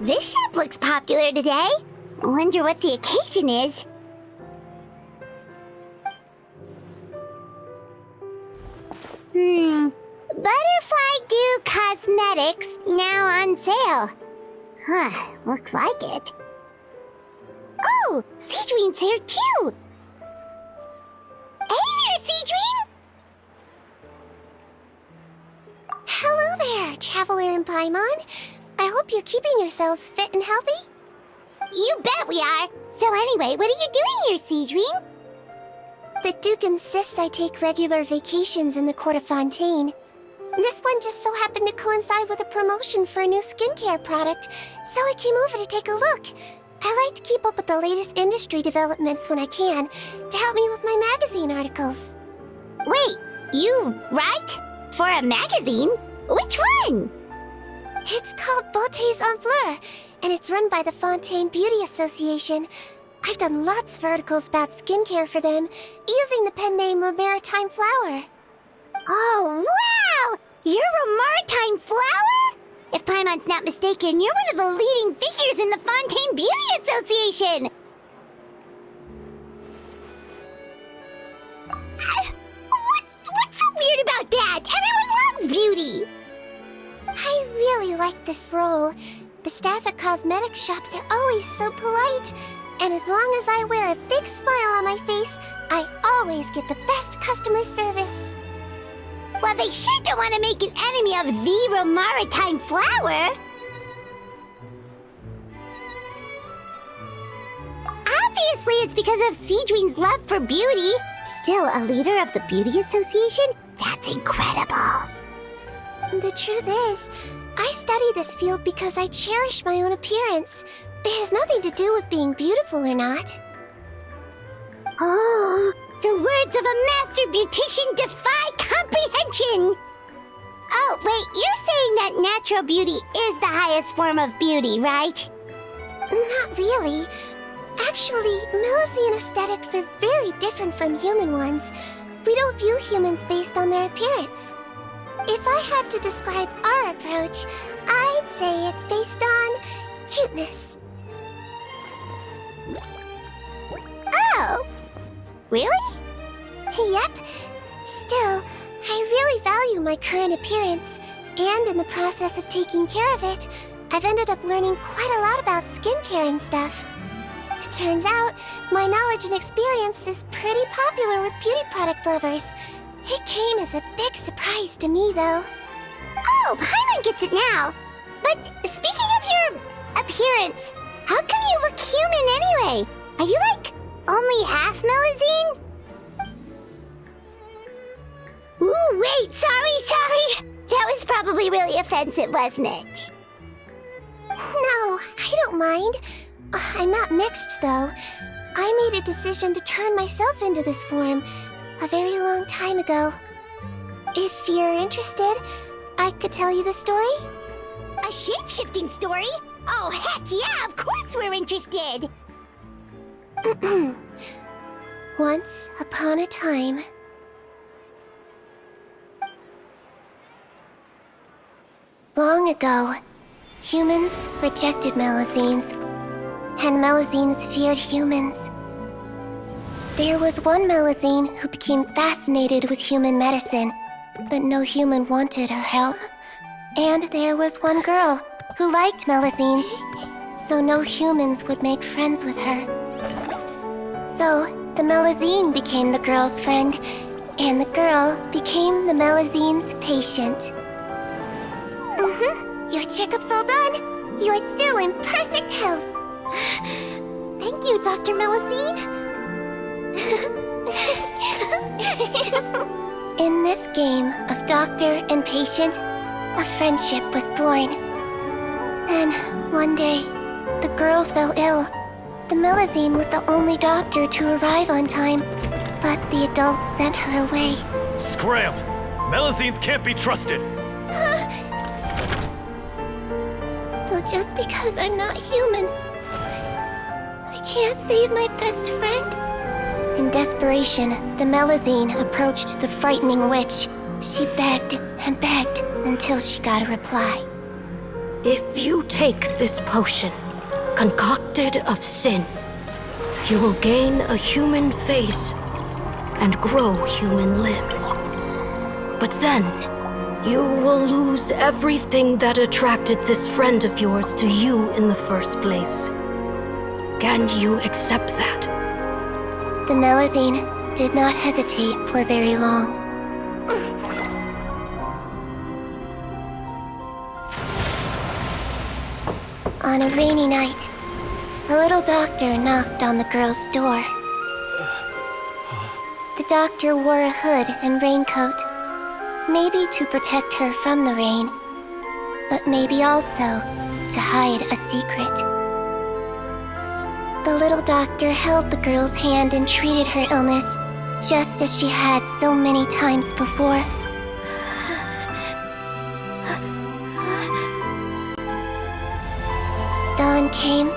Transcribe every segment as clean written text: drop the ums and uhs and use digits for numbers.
This shop looks popular today. Wonder what the occasion is. Butterfly Dew Cosmetics now on sale. Huh, looks like it. Oh, Sigewinne's here too! Hey there, Sigewinne! Hello there, Traveler and Paimon. I hope you're keeping yourselves fit and healthy. You bet we are! So anyway, what are you doing here, Sigewinne? The Duke insists I take regular vacations in the Court of Fontaine. This one just so happened to coincide with a promotion for a new skincare product, so I came over to take a look. I like to keep up with the latest industry developments when I can, to help me with my magazine articles. Wait, you write? For a magazine? Which one? It's called Beautés en Fleur, and it's run by the Fontaine Beauty Association. I've done lots of articles about skincare for them, using the pen name Maritime Flower. Oh, wow! You're a Maritime Flower? If Paimon's not mistaken, you're one of the leading figures in the Fontaine Beauty Association! What's so weird about that? Everyone loves beauty! I really like this role. The staff at cosmetics shops are always so polite. And as long as I wear a big smile on my face, I always get the best customer service. Well, they sure don't want to make an enemy of the Maritime Flower. Obviously, it's because of Sigewinne's love for beauty. Still a leader of the Beauty Association? That's incredible. The truth is, I study this field because I cherish my own appearance. It has nothing to do with being beautiful or not. Oh, the words of a master beautician defy comprehension! Oh, wait, you're saying that natural beauty is the highest form of beauty, right? Not really. Actually, Melusine aesthetics are very different from human ones. We don't view humans based on their appearance. If I had to describe our approach, I'd say it's based on cuteness. Oh! Really? Yep. Still, I really value my current appearance, and in the process of taking care of it, I've ended up learning quite a lot about skincare and stuff. It turns out, my knowledge and experience is pretty popular with beauty product lovers. It came as a big surprise to me, though. Oh, Paimon gets it now. But speaking of your appearance, how come you look human anyway? Are you like only half Melusine? Ooh, wait, sorry. That was probably really offensive, wasn't it? No, I don't mind. I'm not mixed, though. I made a decision to turn myself into this form a very long time ago. If you're interested, I could tell you the story. A shape-shifting story? Oh, heck yeah, of course we're interested! Once upon a time... Long ago, humans rejected Melusines, and Melusines feared humans. There was one Melusine who became fascinated with human medicine, but no human wanted her help. And there was one girl who liked Melusines, so no humans would make friends with her. So, the Melusine became the girl's friend, and the girl became the Melusine's patient. Your checkup's all done. You're still in perfect health. Thank you, Dr. Melusine. In this game of doctor and patient, a friendship was born. Then, one day, the girl fell ill. The Melusine was the only doctor to arrive on time, but the adults sent her away. Scram! Melusines can't be trusted! So just because I'm not human, I can't save my best friend? In desperation, the Melusine approached the frightening witch. She begged and begged until she got a reply. If you take this potion, concocted of sin, you will gain a human face and grow human limbs. But then, you will lose everything that attracted this friend of yours to you in the first place. Can you accept that? The Melusine did not hesitate for very long. On a rainy night, a little doctor knocked on the girl's door. The doctor wore a hood and raincoat, maybe to protect her from the rain, but maybe also to hide a secret. The little doctor held the girl's hand and treated her illness, just as she had so many times before. Dawn came,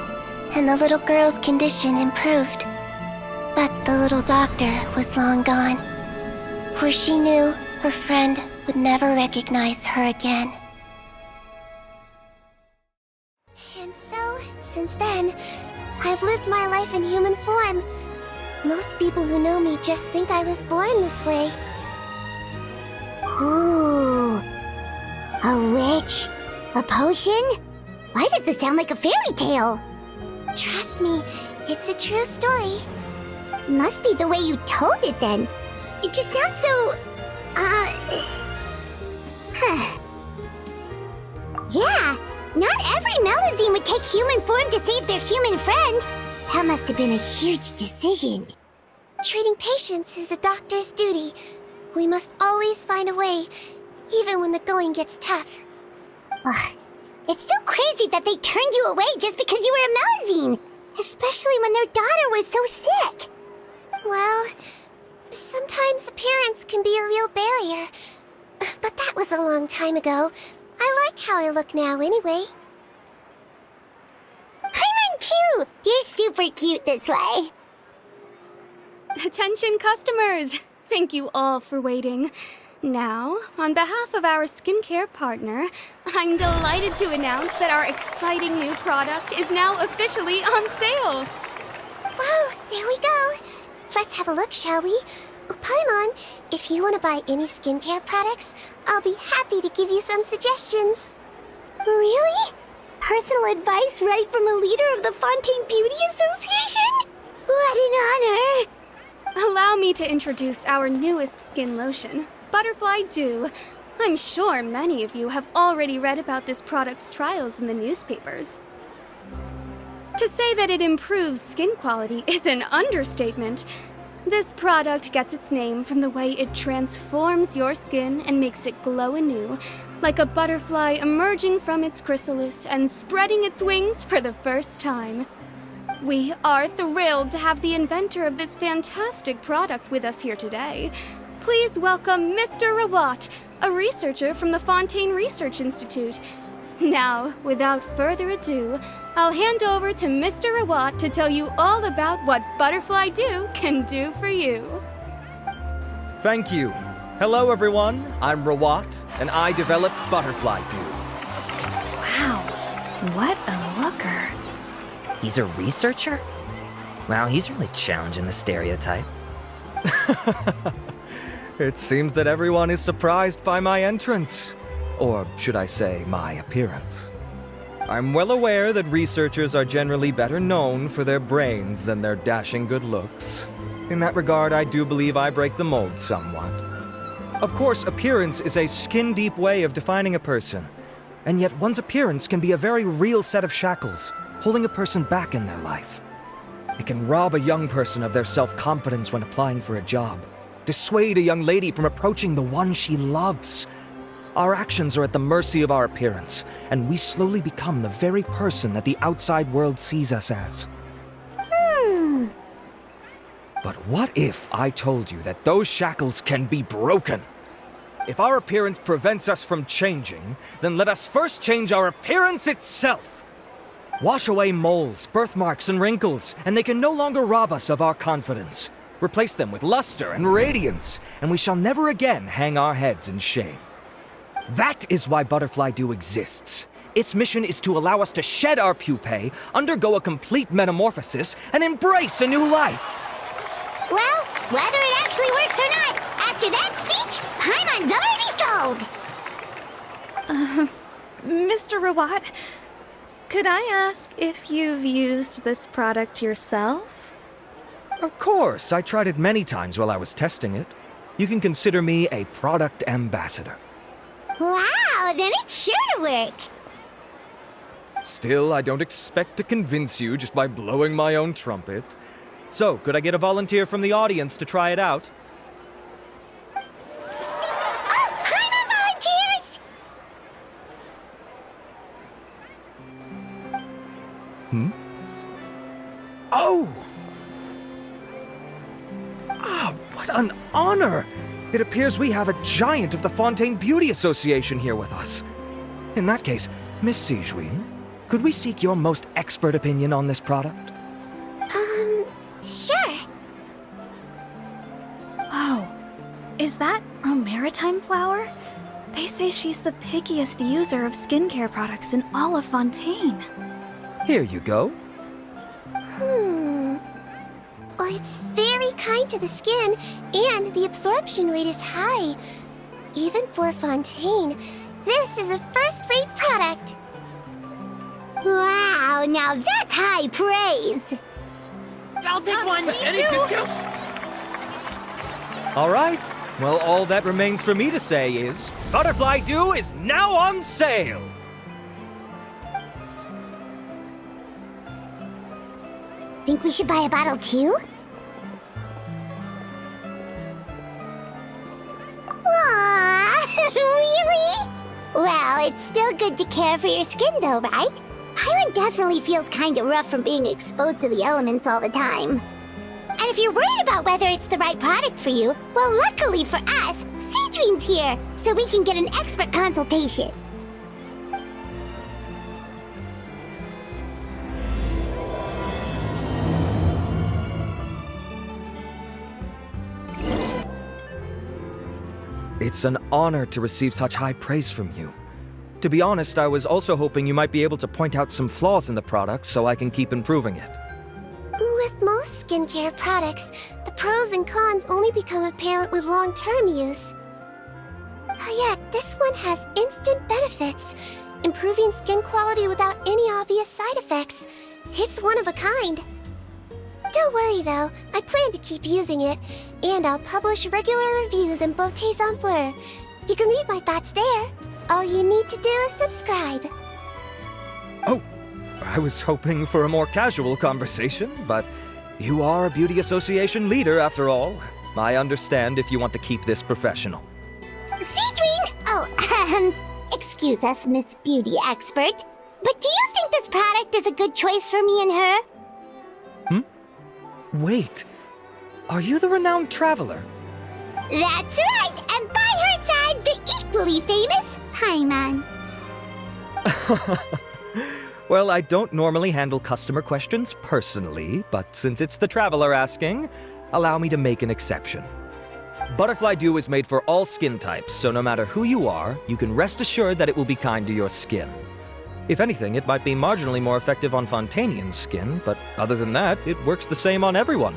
and the little girl's condition improved. But the little doctor was long gone, for she knew her friend would never recognize her again. And so, since then, I've lived my life in human form. Most people who know me just think I was born this way. Ooh. A witch? A potion? Why does this sound like a fairy tale? Trust me, it's a true story. Must be the way you told it then. It just sounds so... Yeah, not every Melusine would take human form to save their human friend. That must have been a huge decision. Treating patients is a doctor's duty. We must always find a way, even when the going gets tough. Ugh. It's so crazy that they turned you away just because you were a Melusine, especially when their daughter was so sick. Well, sometimes appearance can be a real barrier. But that was a long time ago. I like how I look now anyway. Paimon too! You're super cute this way. Attention customers! Thank you all for waiting. Now, on behalf of our skincare partner, I'm delighted to announce that our exciting new product is now officially on sale. Well, there we go. Let's have a look, shall we? Oh, Paimon, if you want to buy any skincare products, I'll be happy to give you some suggestions. Really? Personal advice right from a leader of the Fontaine Beauty Association? What an honor! Allow me to introduce our newest skin lotion, Butterfly Dew. I'm sure many of you have already read about this product's trials in the newspapers. To say that it improves skin quality is an understatement. This product gets its name from the way it transforms your skin and makes it glow anew, like a butterfly emerging from its chrysalis and spreading its wings for the first time. We are thrilled to have the inventor of this fantastic product with us here today. Please welcome Mr. Rawat, a researcher from the Fontaine Research Institute. Now, without further ado, I'll hand over to Mr. Rawat to tell you all about what Butterfly Dew can do for you. Thank you. Hello, everyone. I'm Rawat, and I developed Butterfly Dew. Wow, what a looker. He's a researcher? Wow, he's really challenging the stereotype. It seems that everyone is surprised by my entrance. Or should I say, my appearance. I'm well aware that researchers are generally better known for their brains than their dashing good looks. In that regard, I do believe I break the mold somewhat. Of course, appearance is a skin-deep way of defining a person. And yet one's appearance can be a very real set of shackles, holding a person back in their life. It can rob a young person of their self-confidence when applying for a job, dissuade a young lady from approaching the one she loves. Our actions are at the mercy of our appearance, and we slowly become the very person that the outside world sees us as. But what if I told you that those shackles can be broken? If our appearance prevents us from changing, then let us first change our appearance itself. Wash away moles, birthmarks, and wrinkles, and they can no longer rob us of our confidence. Replace them with luster and radiance, and we shall never again hang our heads in shame. That is why Butterfly Dew exists. Its mission is to allow us to shed our pupae, undergo a complete metamorphosis, and embrace a new life. Well, whether it actually works or not, after that speech, Paimon's already sold! Mr. Rawat, could I ask if you've used this product yourself? Of course, I tried it many times while I was testing it. You can consider me a product ambassador. Wow, then it's sure to work! Still, I don't expect to convince you just by blowing my own trumpet. So, could I get a volunteer from the audience to try it out? Oh, Paimon volunteers! Oh! Ah, what an honor! It appears we have a giant of the Fontaine Beauty Association here with us. In that case, Miss Sigewinne, could we seek your most expert opinion on this product? Sure. Whoa, is that Romaritime flower? They say she's the pickiest user of skincare products in all of Fontaine. Here you go. Well, it's very kind to the skin, and the absorption rate is high. Even for Fontaine, this is a first-rate product. Wow, now that's high praise! I'll take one. Any discounts? All right. Well, all that remains for me to say is, Butterfly Dew is now on sale! Think we should buy a bottle too? Aww, really? Well, it's still good to care for your skin though, right? Paimon definitely feels kinda rough from being exposed to the elements all the time. And if you're worried about whether it's the right product for you, well, luckily for us, Sigewinne's here, so we can get an expert consultation. It's an honor to receive such high praise from you. To be honest, I was also hoping you might be able to point out some flaws in the product so I can keep improving it. With most skincare products, the pros and cons only become apparent with long-term use. Yet, this one has instant benefits, improving skin quality without any obvious side effects. It's one of a kind. Don't worry though, I plan to keep using it, and I'll publish regular reviews in Beautés en Fleur. You can read my thoughts there. All you need to do is subscribe. Oh, I was hoping for a more casual conversation, but you are a beauty association leader after all. I understand if you want to keep this professional. Sigewinne! Oh, excuse us, Miss Beauty Expert, but do you think this product is a good choice for me and her? Wait, are you the renowned traveler? That's right, and by her side, the equally famous Paimon. Well, I don't normally handle customer questions personally, but since it's the traveler asking, allow me to make an exception. Butterfly Dew is made for all skin types, so no matter who you are, you can rest assured that it will be kind to your skin. If anything, it might be marginally more effective on Fontainian's skin, but other than that, it works the same on everyone.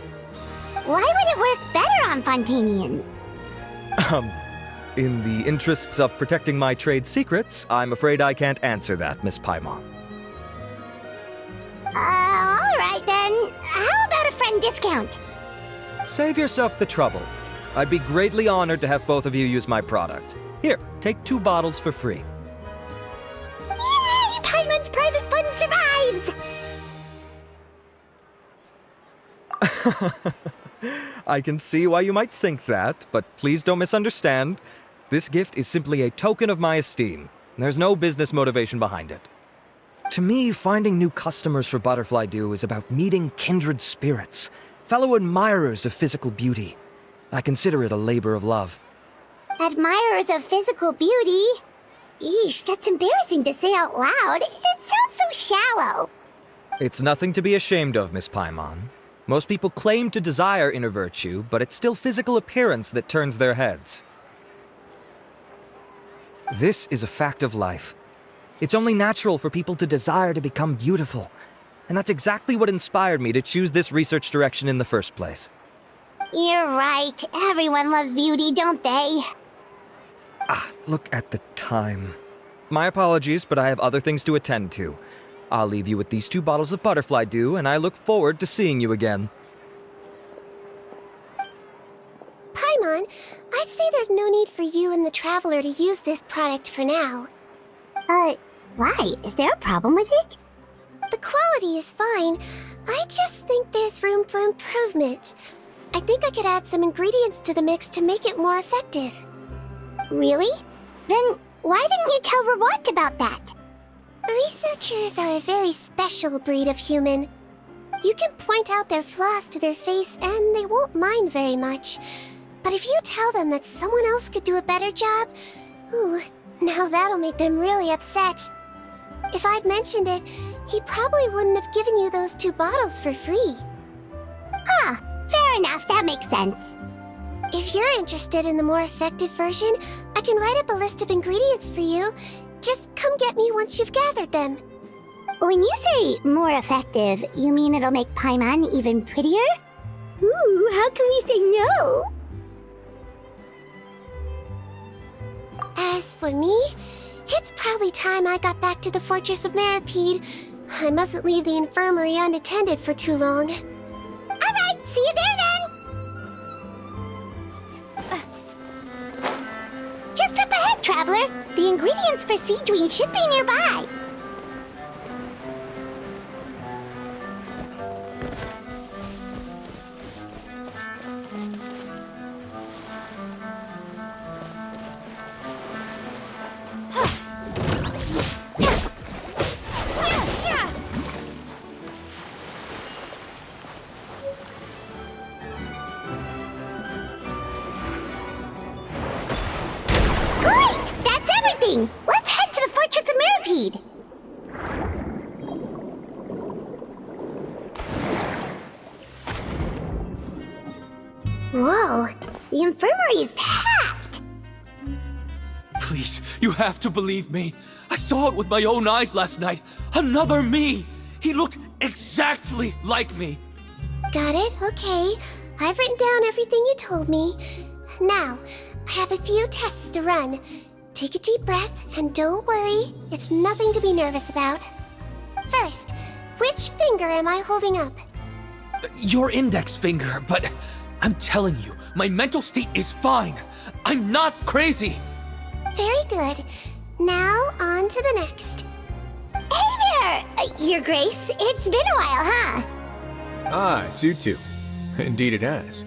Why would it work better on Fontainians? In the interests of protecting my trade secrets, I'm afraid I can't answer that, Miss Paimon. Alright then. How about a friend discount? Save yourself the trouble. I'd be greatly honored to have both of you use my product. Here, take 2 bottles for free. Yay! Paimon's private fund survives! I can see why you might think that, but please don't misunderstand. This gift is simply a token of my esteem. There's no business motivation behind it. To me, finding new customers for Butterfly Dew is about meeting kindred spirits, fellow admirers of physical beauty. I consider it a labor of love. Admirers of physical beauty? Eesh, that's embarrassing to say out loud. It sounds so shallow. It's nothing to be ashamed of, Miss Paimon. Most people claim to desire inner virtue, but it's still physical appearance that turns their heads. This is a fact of life. It's only natural for people to desire to become beautiful. And that's exactly what inspired me to choose this research direction in the first place. You're right. Everyone loves beauty, don't they? Look at the time. My apologies, but I have other things to attend to. I'll leave you with these 2 bottles of butterfly dew, and I look forward to seeing you again. Paimon, I'd say there's no need for you and the Traveler to use this product for now. Why? Is there a problem with it? The quality is fine. I just think there's room for improvement. I think I could add some ingredients to the mix to make it more effective. Really? Then why didn't you tell Rawat about that? Researchers are a very special breed of human. You can point out their flaws to their face and they won't mind very much. But if you tell them that someone else could do a better job, ooh, now that'll make them really upset. If I'd mentioned it, he probably wouldn't have given you those 2 bottles for free. Fair enough, that makes sense. If you're interested in the more effective version, I can write up a list of ingredients for you. Just come get me once you've gathered them. When you say more effective, you mean it'll make Paimon even prettier? Ooh, how can we say no? As for me, it's probably time I got back to the Fortress of Meripede. I mustn't leave the infirmary unattended for too long. Alright, see you there then! Just up ahead, Traveler. The ingredients for Sigewinne should be nearby. Let's head to the Fortress of Meripede! Whoa, the infirmary is packed! Please, you have to believe me. I saw it with my own eyes last night. Another me! He looked exactly like me. Got it? Okay. I've written down everything you told me. Now, I have a few tests to run. Take a deep breath, and don't worry, it's nothing to be nervous about. First, which finger am I holding up? Your index finger, but I'm telling you, my mental state is fine. I'm not crazy. Very good. Now, on to the next. Hey there! Your Grace, it's been a while, huh? It's you two. Indeed it has.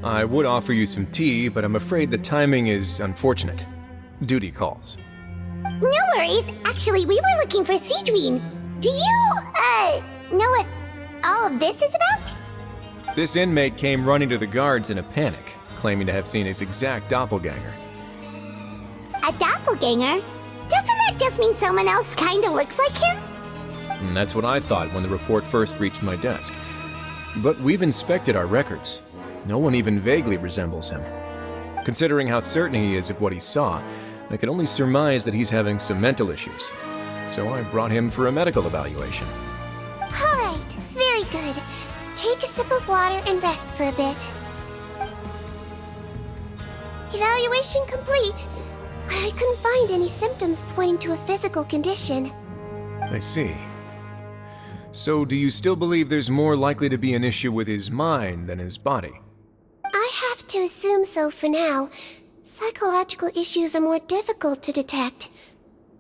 I would offer you some tea, but I'm afraid the timing is unfortunate. Duty calls. No worries. Actually, we were looking for Sigewinne. Do you, know what all of this is about? This inmate came running to the guards in a panic, claiming to have seen his exact doppelganger. A doppelganger? Doesn't that just mean someone else kinda looks like him? And that's what I thought when the report first reached my desk. But we've inspected our records. No one even vaguely resembles him. Considering how certain he is of what he saw, I can only surmise that he's having some mental issues. So I brought him for a medical evaluation. Alright, very good. Take a sip of water and rest for a bit. Evaluation complete. I couldn't find any symptoms pointing to a physical condition. I see. So do you still believe there's more likely to be an issue with his mind than his body? I have to assume so for now. Psychological issues are more difficult to detect.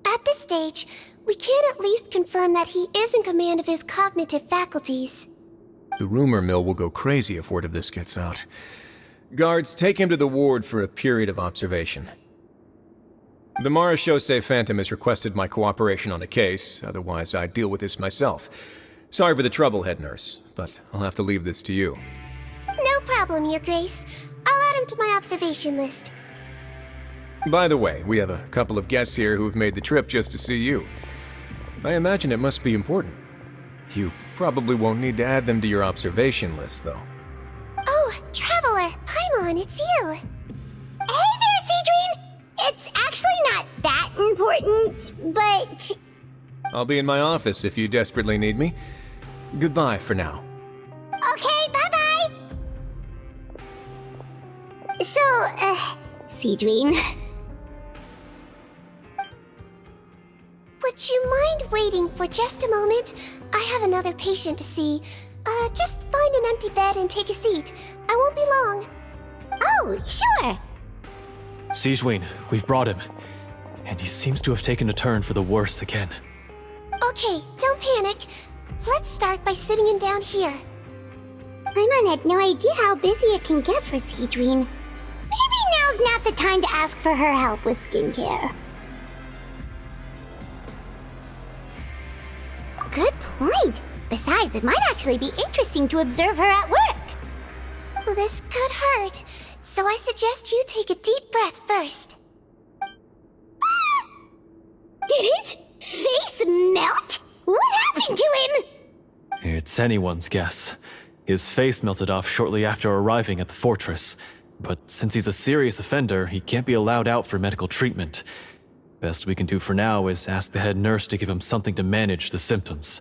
At this stage, we can at least confirm that he is in command of his cognitive faculties. The rumor mill will go crazy if word of this gets out. Guards, take him to the ward for a period of observation. The Marechaussee Phantom has requested my cooperation on a case, otherwise I'd deal with this myself. Sorry for the trouble, head nurse, but I'll have to leave this to you. No problem, Your Grace. I'll add him to my observation list. By the way, we have a couple of guests here who've made the trip just to see you. I imagine it must be important. You probably won't need to add them to your observation list, though. Oh, Traveler! Paimon, it's you! Hey there, Sigewinne! It's actually not that important, but I'll be in my office if you desperately need me. Goodbye for now. Okay, bye-bye! So, Sigewinne, Would you mind waiting for just a moment? I have another patient to see. Just find an empty bed and take a seat. I won't be long. oh, sure! Sigewinne, we've brought him. And he seems to have taken a turn for the worse again. Okay, don't panic. Let's start by sitting him down here. Paimon had no idea how busy it can get for Sigewinne. Maybe now's not the time to ask for her help with skincare. Good point. Besides, it might actually be interesting to observe her at work. Well, this could hurt, so I suggest you take a deep breath first. Did his face melt? What happened to him? It's anyone's guess. His face melted off shortly after arriving at the fortress. But since he's a serious offender, he can't be allowed out for medical treatment. Best we can do for now is ask the head nurse to give him something to manage the symptoms.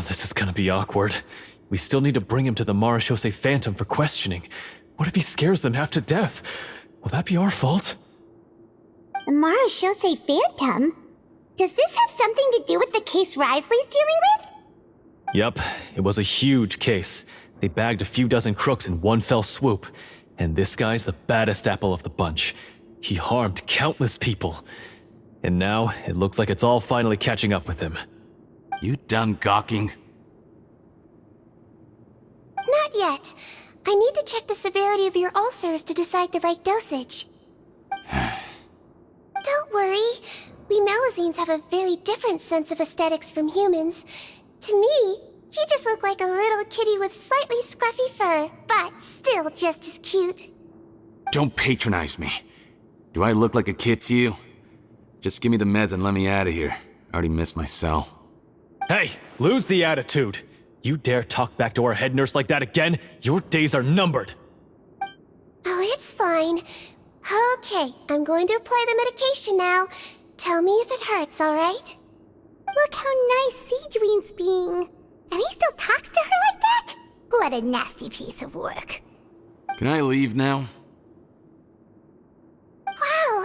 This is gonna be awkward. We still need to bring him to the Marechaussee Phantom for questioning. What if he scares them half to death? Will that be our fault? The Marechaussee Phantom? Does this have something to do with the case Risley's dealing with? Yep, it was a huge case. They bagged a few dozen crooks in one fell swoop. And this guy's the baddest apple of the bunch. He harmed countless people. And now, it looks like it's all finally catching up with him. You done gawking? Not yet. I need to check the severity of your ulcers to decide the right dosage. Don't worry. We Melazines have a very different sense of aesthetics from humans. To me, you just look like a little kitty with slightly scruffy fur, but still just as cute. Don't patronize me. Do I look like a kid to you? Just give me the meds and let me out of here. I already missed my cell. Hey, lose the attitude. You dare talk back to our head nurse like that again? Your days are numbered. Oh, it's fine. Okay, I'm going to apply the medication now. Tell me if it hurts, alright? Look how nice Sigewinne's being. And he still talks to her like that? What a nasty piece of work. Can I leave now? Wow,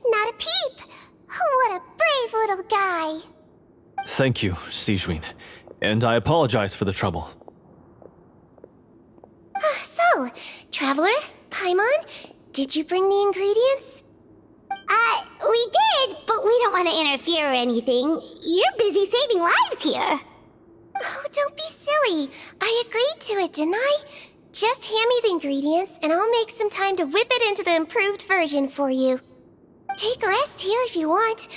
not a peep. What a brave little guy. Thank you, Sigewinne. And I apologize for the trouble. So, Traveler, Paimon, did you bring the ingredients? We did, but we don't want to interfere or anything. You're busy saving lives here. Oh, don't be silly. I agreed to it, didn't I? Just hand me the ingredients, and I'll make some time to whip it into the improved version for you. Take a rest here if you want.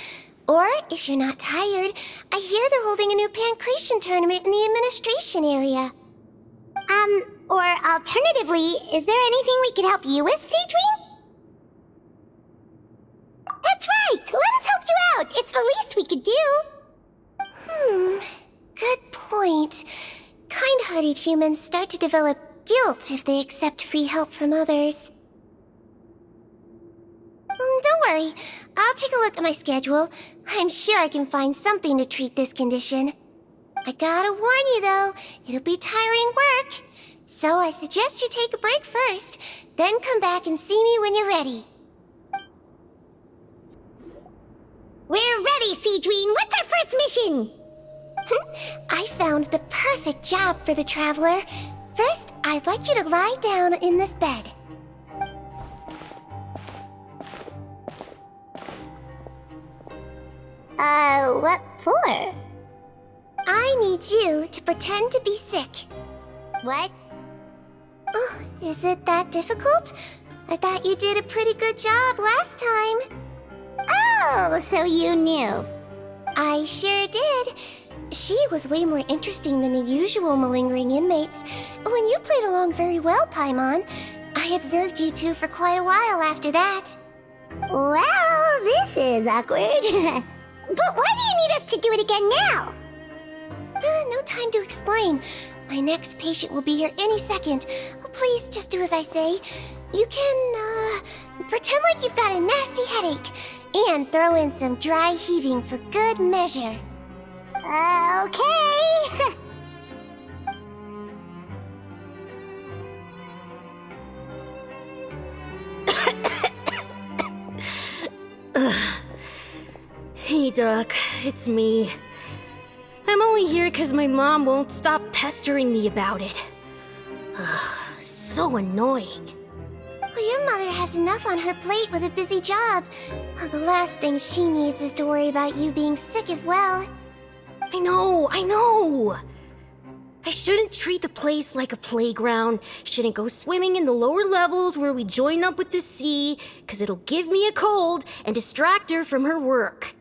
Or, if you're not tired, I hear they're holding a new pancreation tournament in the administration area. Or alternatively, is there anything we could help you with, Sigewinne? That's right! Let us help you out! It's the least we could do! Good point. Kind-hearted humans start to develop guilt if they accept free help from others. Don't worry. I'll take a look at my schedule. I'm sure I can find something to treat this condition. I gotta warn you, though, it'll be tiring work. So I suggest you take a break first, then come back and see me when you're ready. We're ready, Sigewinne! What's our first mission? I found the perfect job for the Traveler. First, I'd like you to lie down in this bed. What for? I need you to pretend to be sick. What? Oh, is it that difficult? I thought you did a pretty good job last time. Oh, so you knew. I sure did. She was way more interesting than the usual malingering inmates. When you played along very well, Paimon, I observed you two for quite a while after that. Well, this is awkward. But why do you need us to do it again now? No time to explain. My next patient will be here any second. Oh, please, just do as I say. You can, pretend like you've got a nasty headache. And throw in some dry heaving for good measure. Okay. Hey, Doc, it's me. I'm only here because my mom won't stop pestering me about it. So annoying. Well, your mother has enough on her plate with a busy job. Well, the last thing she needs is to worry about you being sick as well. I know! I shouldn't treat the place like a playground, shouldn't go swimming in the lower levels where we join up with the sea, because it'll give me a cold and distract her from her work.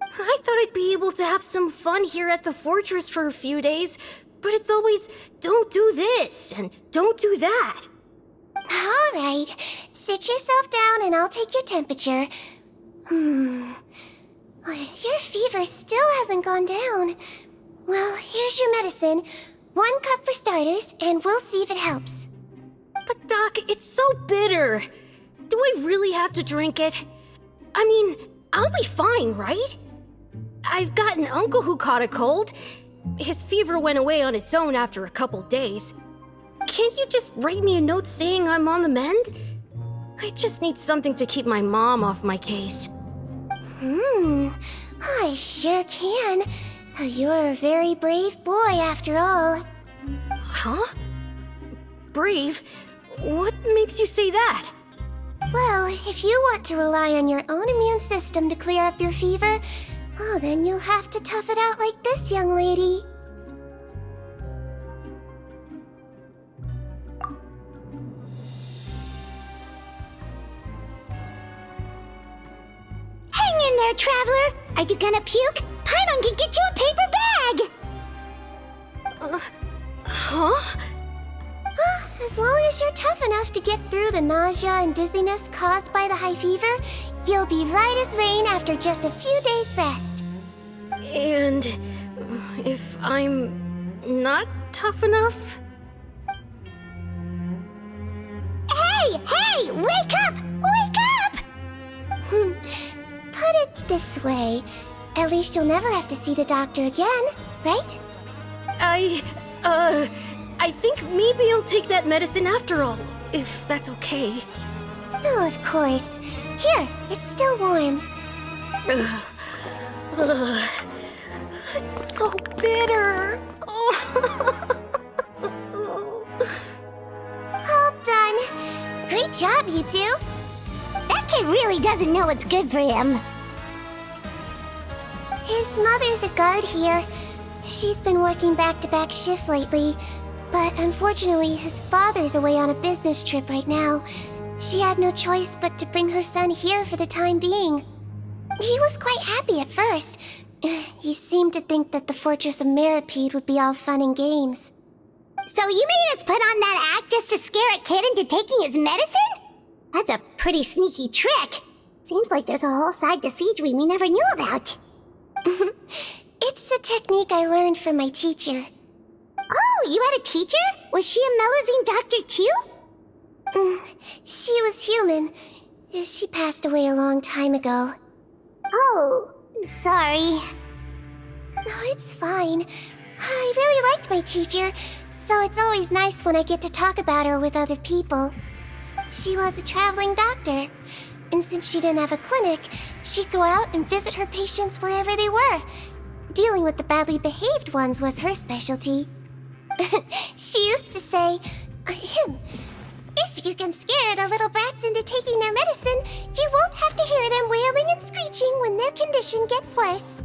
I thought I'd be able to have some fun here at the fortress for a few days, but it's always, don't do this and don't do that. All right, sit yourself down and I'll take your temperature. Your fever still hasn't gone down. Well, here's your medicine. 1 cup for starters, and we'll see if it helps. But Doc, it's so bitter. Do I really have to drink it? I mean, I'll be fine, right? I've got an uncle who caught a cold. His fever went away on its own after a couple days. Can't you just write me a note saying I'm on the mend? I just need something to keep my mom off my case. I sure can. You're a very brave boy after all. Huh? Brave? What makes you say that? Well, if you want to rely on your own immune system to clear up your fever, oh, then you'll have to tough it out like this young lady. Hang in there, traveler. Are you gonna puke? Paimon can get you a paper bag. Huh? As long as you're tough enough to get through the nausea and dizziness caused by the high fever, you'll be right as rain after just a few days' rest. And if I'm not tough enough? Hey! Wake up! Wake up! Put it this way. At least you'll never have to see the doctor again, right? I think maybe I'll take that medicine after all, if that's okay. Oh, of course. Here, it's still warm. It's so bitter. All done. Great job, you two. That kid really doesn't know what's good for him. His mother's a guard here. She's been working back-to-back shifts lately, but unfortunately his father's away on a business trip right now. She had no choice but to bring her son here for the time being. He was quite happy at first. He seemed to think that the Fortress of Meropide would be all fun and games. So you made us put on that act just to scare a kid into taking his medicine? That's a pretty sneaky trick. Seems like there's a whole side to Sigewinne we never knew about. It's a technique I learned from my teacher. Oh, you had a teacher? Was she a Melusine doctor too? She was human. She passed away a long time ago. Oh, sorry. No, it's fine. I really liked my teacher, so it's always nice when I get to talk about her with other people. She was a traveling doctor, and since she didn't have a clinic, she'd go out and visit her patients wherever they were. Dealing with the badly behaved ones was her specialty. She used to say, if you can scare the little brats into taking their medicine, you won't have to hear them wailing and screeching when their condition gets worse.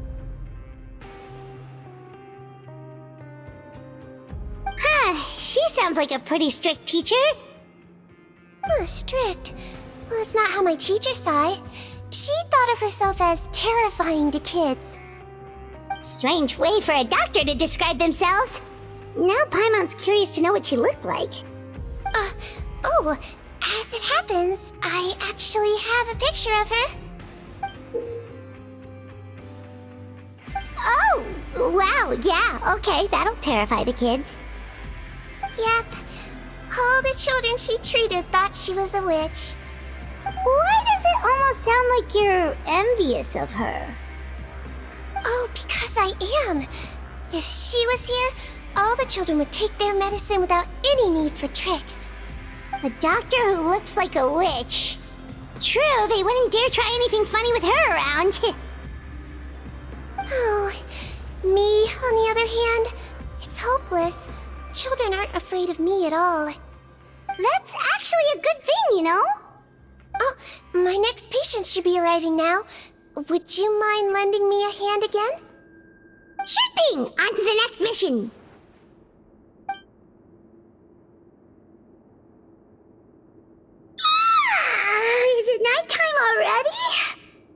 She sounds like a pretty strict teacher. Strict? Well, that's not how my teacher saw it. She thought of herself as terrifying to kids. Strange way for a doctor to describe themselves. Now Paimon's curious to know what she looked like. As it happens, I actually have a picture of her. Oh, wow, yeah, okay, that'll terrify the kids. Yep. All the children she treated thought she was a witch. Why does it almost sound like you're envious of her? Oh, because I am. If she was here, all the children would take their medicine without any need for tricks. A doctor who looks like a witch. True, they wouldn't dare try anything funny with her around. Oh, me, on the other hand, it's hopeless. Children aren't afraid of me at all. That's actually a good thing, you know? Oh, my next patient should be arriving now. Would you mind lending me a hand again? Sure thing! On to the next mission! Is it nighttime already?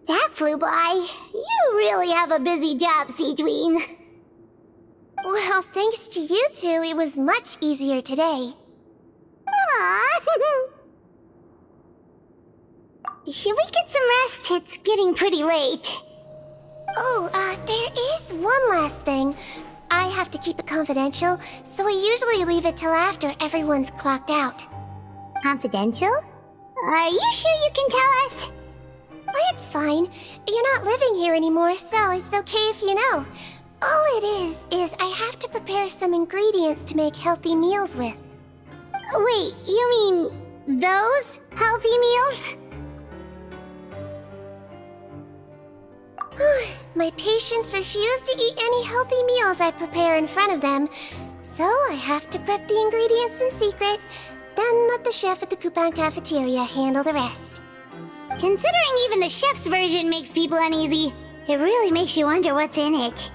That flew by. You really have a busy job, Sigewinne. Well, thanks to you two, it was much easier today. Aww. Should we get some rest? It's getting pretty late. Oh, there is one last thing. I have to keep it confidential, so I usually leave it till after everyone's clocked out. Confidential? Are you sure you can tell us? It's fine. You're not living here anymore, so it's okay if you know. All it is I have to prepare some ingredients to make healthy meals with. Wait, you mean those healthy meals? My patients refuse to eat any healthy meals I prepare in front of them, so I have to prep the ingredients in secret, then let the chef at the coupon cafeteria handle the rest. Considering even the chef's version makes people uneasy, it really makes you wonder what's in it.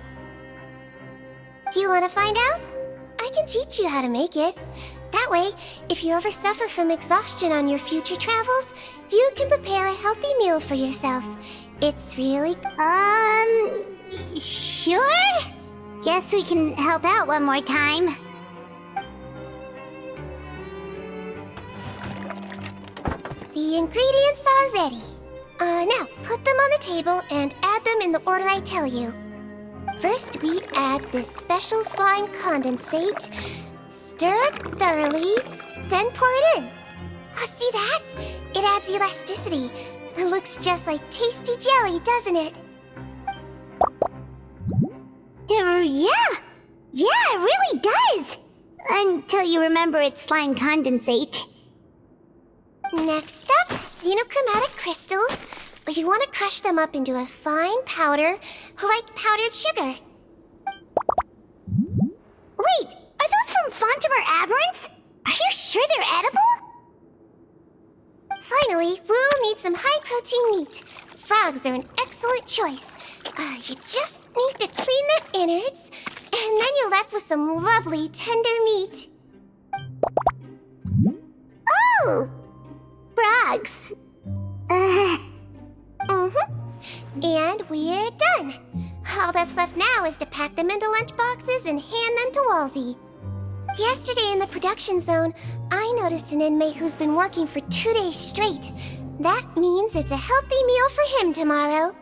You want to find out? I can teach you how to make it. That way, if you ever suffer from exhaustion on your future travels, you can prepare a healthy meal for yourself. It's really... Sure? Guess we can help out one more time. The ingredients are ready. Now, put them on the table and add them in the order I tell you. First, we add this special slime condensate, stir it thoroughly, then pour it in. Oh, see that? It adds elasticity. It looks just like tasty jelly, doesn't it? Yeah, it really does! Until you remember it's slime condensate. Next up, xenochromatic crystals. You want to crush them up into a fine powder, like powdered sugar. Wait, are those from Fontimer Aberrants? Are you sure they're edible? Finally, we'll need some high-protein meat. Frogs are an excellent choice. You just need to clean their innards, and then you're left with some lovely, tender meat. Oh! Frogs. And we're done. All that's left now is to pack them into lunch boxes and hand them to Walsey. Yesterday in the production zone, I noticed an inmate who's been working for 2 days straight. That means it's a healthy meal for him tomorrow.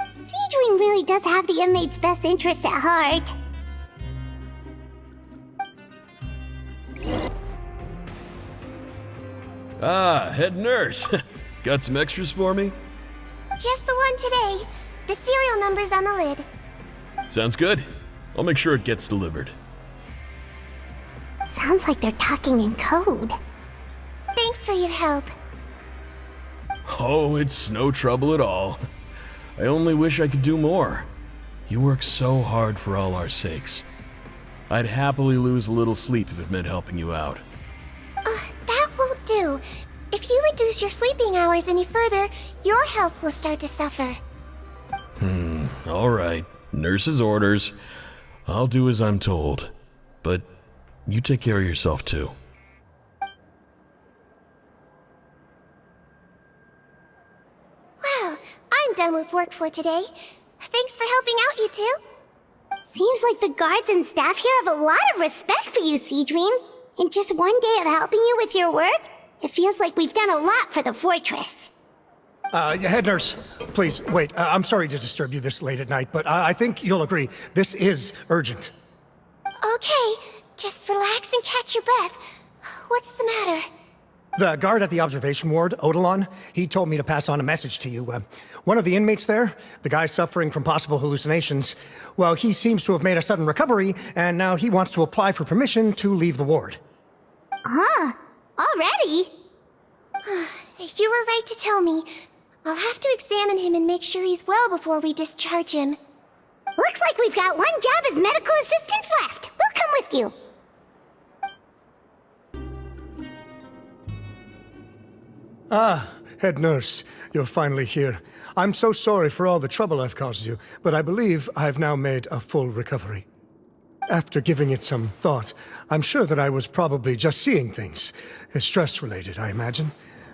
Sigewinne really does have the inmate's best interests at heart. Ah, head nurse. Got some extras for me? Just the one today. The serial number's on the lid. Sounds good. I'll make sure it gets delivered. Sounds like they're talking in code. Thanks for your help. Oh, it's no trouble at all. I only wish I could do more. You work so hard for all our sakes. I'd happily lose a little sleep if it meant helping you out. That won't do. If you reduce your sleeping hours any further, your health will start to suffer. All right. Nurse's orders. I'll do as I'm told. But you take care of yourself too. Well, I'm done with work for today. Thanks for helping out, you two. Seems like the guards and staff here have a lot of respect for you, Sigewinne. In just one day of helping you with your work, it feels like we've done a lot for the fortress. Head nurse, please, wait. I'm sorry to disturb you this late at night, but I think you'll agree, this is urgent. Okay, just relax and catch your breath. What's the matter? The guard at the observation ward, Odilon, he told me to pass on a message to you. One of the inmates there, the guy suffering from possible hallucinations, well, he seems to have made a sudden recovery, and now he wants to apply for permission to leave the ward. Huh? Already? You were right to tell me. I'll have to examine him and make sure he's well before we discharge him. Looks like we've got one job as medical assistants left. We'll come with you. Ah, head nurse, you're finally here. I'm so sorry for all the trouble I've caused you, but I believe I've now made a full recovery. After giving it some thought, I'm sure that I was probably just seeing things. Stress-related, I imagine.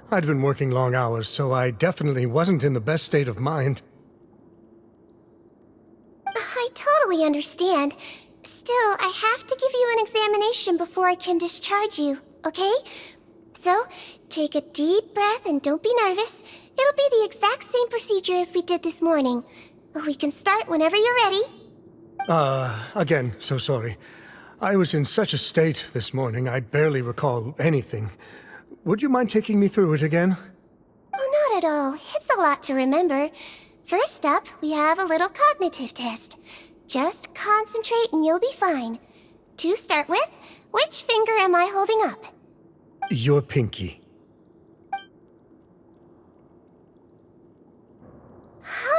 I'd been working long hours, so I definitely wasn't in the best state of mind. I totally understand. Still, I have to give you an examination before I can discharge you, okay? So, take a deep breath and don't be nervous. It'll be the exact same procedure as we did this morning. We can start whenever you're ready. Again, so sorry. I was in such a state this morning, I barely recall anything. Would you mind taking me through it again? Oh, not at all. It's a lot to remember. First up, we have a little cognitive test. Just concentrate and you'll be fine. To start with, which finger am I holding up? Your pinky.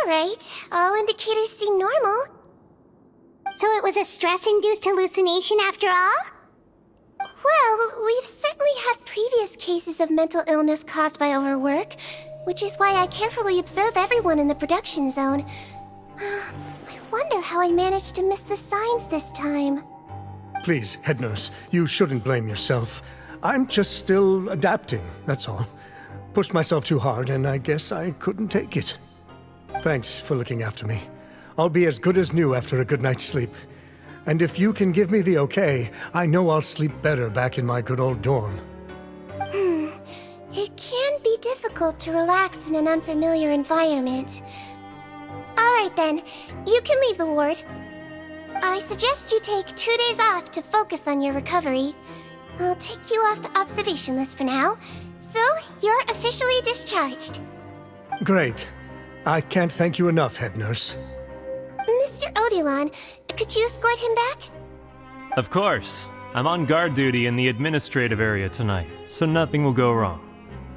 Alright, all indicators seem normal. So it was a stress-induced hallucination after all? Well, we've certainly had previous cases of mental illness caused by overwork, which is why I carefully observe everyone in the production zone. I wonder how I managed to miss the signs this time. Please, head nurse, you shouldn't blame yourself. I'm just still adapting, that's all. Pushed myself too hard, and I guess I couldn't take it. Thanks for looking after me. I'll be as good as new after a good night's sleep. And if you can give me the okay, I know I'll sleep better back in my good old dorm. It can be difficult to relax in an unfamiliar environment. Alright then, you can leave the ward. I suggest you take 2 days off to focus on your recovery. I'll take you off the observation list for now, so you're officially discharged. Great. I can't thank you enough, head nurse. Mr. Odilon, could you escort him back? Of course. I'm on guard duty in the administrative area tonight, so nothing will go wrong.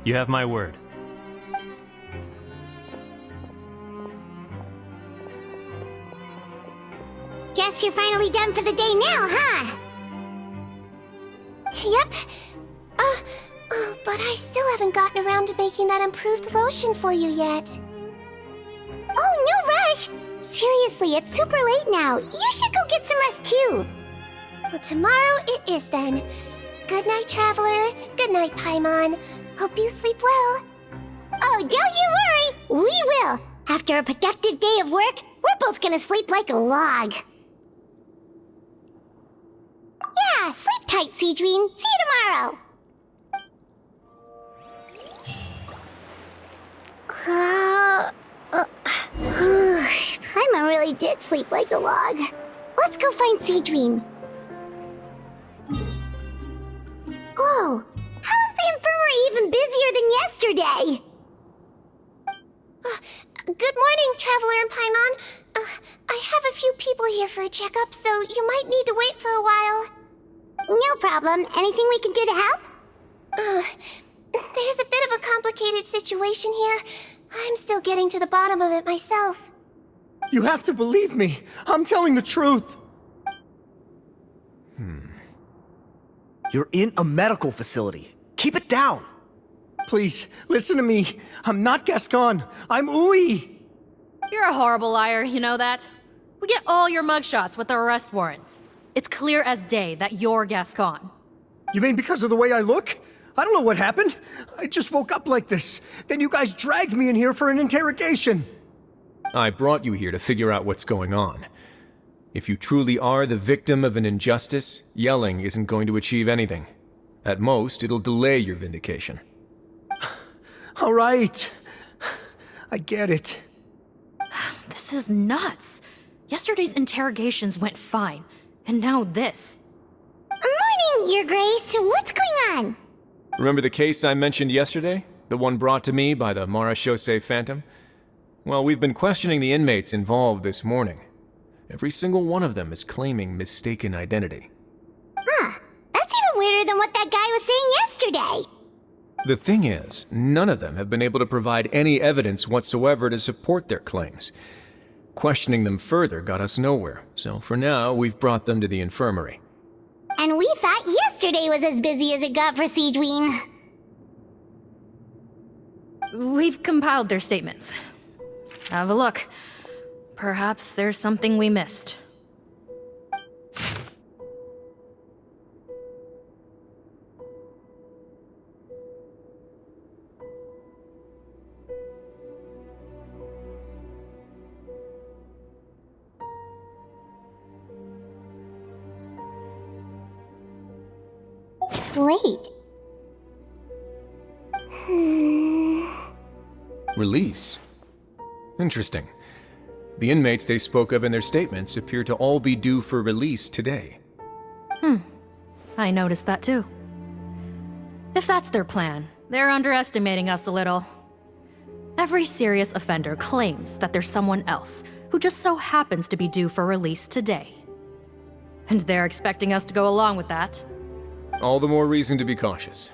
You have my word. Guess you're finally done for the day now, huh? Yep. But I still haven't gotten around to making that improved lotion for you yet. Oh, no rush! Seriously, it's super late now. You should go get some rest too. Well, tomorrow it is then. Good night, Traveler. Good night, Paimon. Hope you sleep well. Oh, don't you worry. We will. After a productive day of work, we're both gonna sleep like a log. Yeah, sleep tight, Sigewinne. See you tomorrow. Paimon really did sleep like a log. Let's go find Sigewinne. Oh, how is the infirmary even busier than yesterday? Good morning, Traveler and Paimon. I have a few people here for a checkup, so you might need to wait for a while. No problem. Anything we can do to help? There's a bit of a complicated situation here. I'm still getting to the bottom of it myself. You have to believe me. I'm telling the truth. You're in a medical facility. Keep it down. Please, listen to me. I'm not Gascon. I'm Uy. You're a horrible liar, you know that? We get all your mugshots with the arrest warrants. It's clear as day that you're Gascon. You mean because of the way I look? I don't know what happened. I just woke up like this. Then you guys dragged me in here for an interrogation. I brought you here to figure out what's going on. If you truly are the victim of an injustice, yelling isn't going to achieve anything. At most, it'll delay your vindication. All right. I get it. This is nuts. Yesterday's interrogations went fine, and now this. Morning, Your Grace. What's going on? Remember the case I mentioned yesterday? The one brought to me by the Marachose Phantom? Well, we've been questioning the inmates involved this morning. Every single one of them is claiming mistaken identity. Huh. That's even weirder than what that guy was saying yesterday. The thing is, none of them have been able to provide any evidence whatsoever to support their claims. Questioning them further got us nowhere, so for now, we've brought them to the infirmary. And we thought yesterday was as busy as it got for Sigewinne. We've compiled their statements. Have a look. Perhaps there's something we missed. Wait. Release? Interesting. The inmates they spoke of in their statements appear to all be due for release today. I noticed that too. If that's their plan, they're underestimating us a little. Every serious offender claims that there's someone else who just so happens to be due for release today. And they're expecting us to go along with that. All the more reason to be cautious.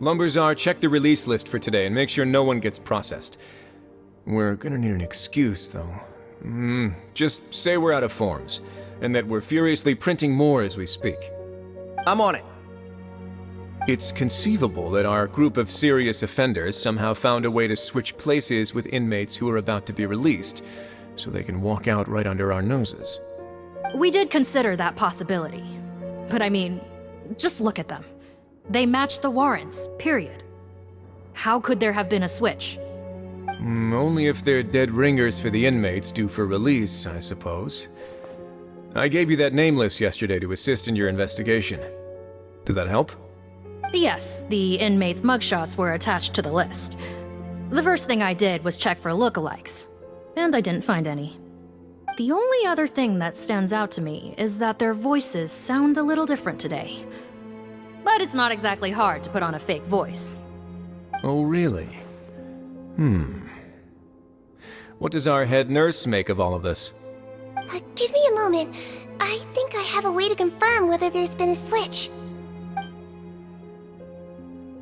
Lumberzar, check the release list for today and make sure no one gets processed. We're gonna need an excuse, though. Just say we're out of forms, and that we're furiously printing more as we speak. I'm on it. It's conceivable that our group of serious offenders somehow found a way to switch places with inmates who are about to be released, so they can walk out right under our noses. We did consider that possibility. But I mean, just look at them. They match the warrants, period. How could there have been a switch? Only if they're dead ringers for the inmates due for release, I suppose. I gave you that name list yesterday to assist in your investigation. Did that help? Yes, the inmates' mugshots were attached to the list. The first thing I did was check for lookalikes, and I didn't find any. The only other thing that stands out to me is that their voices sound a little different today. But it's not exactly hard to put on a fake voice. Oh, really? What does our head nurse make of all of this? Give me a moment. I think I have a way to confirm whether there's been a switch.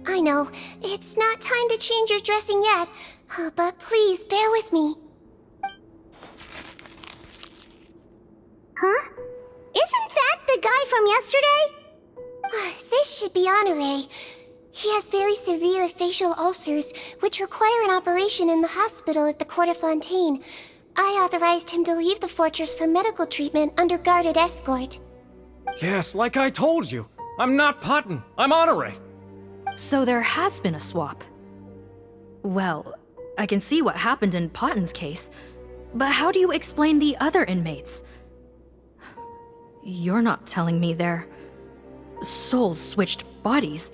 I know, it's not time to change your dressing yet, but please bear with me. Huh? Isn't that the guy from yesterday? This should be Honore. He has very severe facial ulcers, which require an operation in the hospital at the Court of Fontaine. I authorized him to leave the fortress for medical treatment under guarded escort. Yes, like I told you. I'm not Putton. I'm Honore. So there has been a swap. Well, I can see what happened in Potton's case, but how do you explain the other inmates? You're not telling me their souls switched bodies,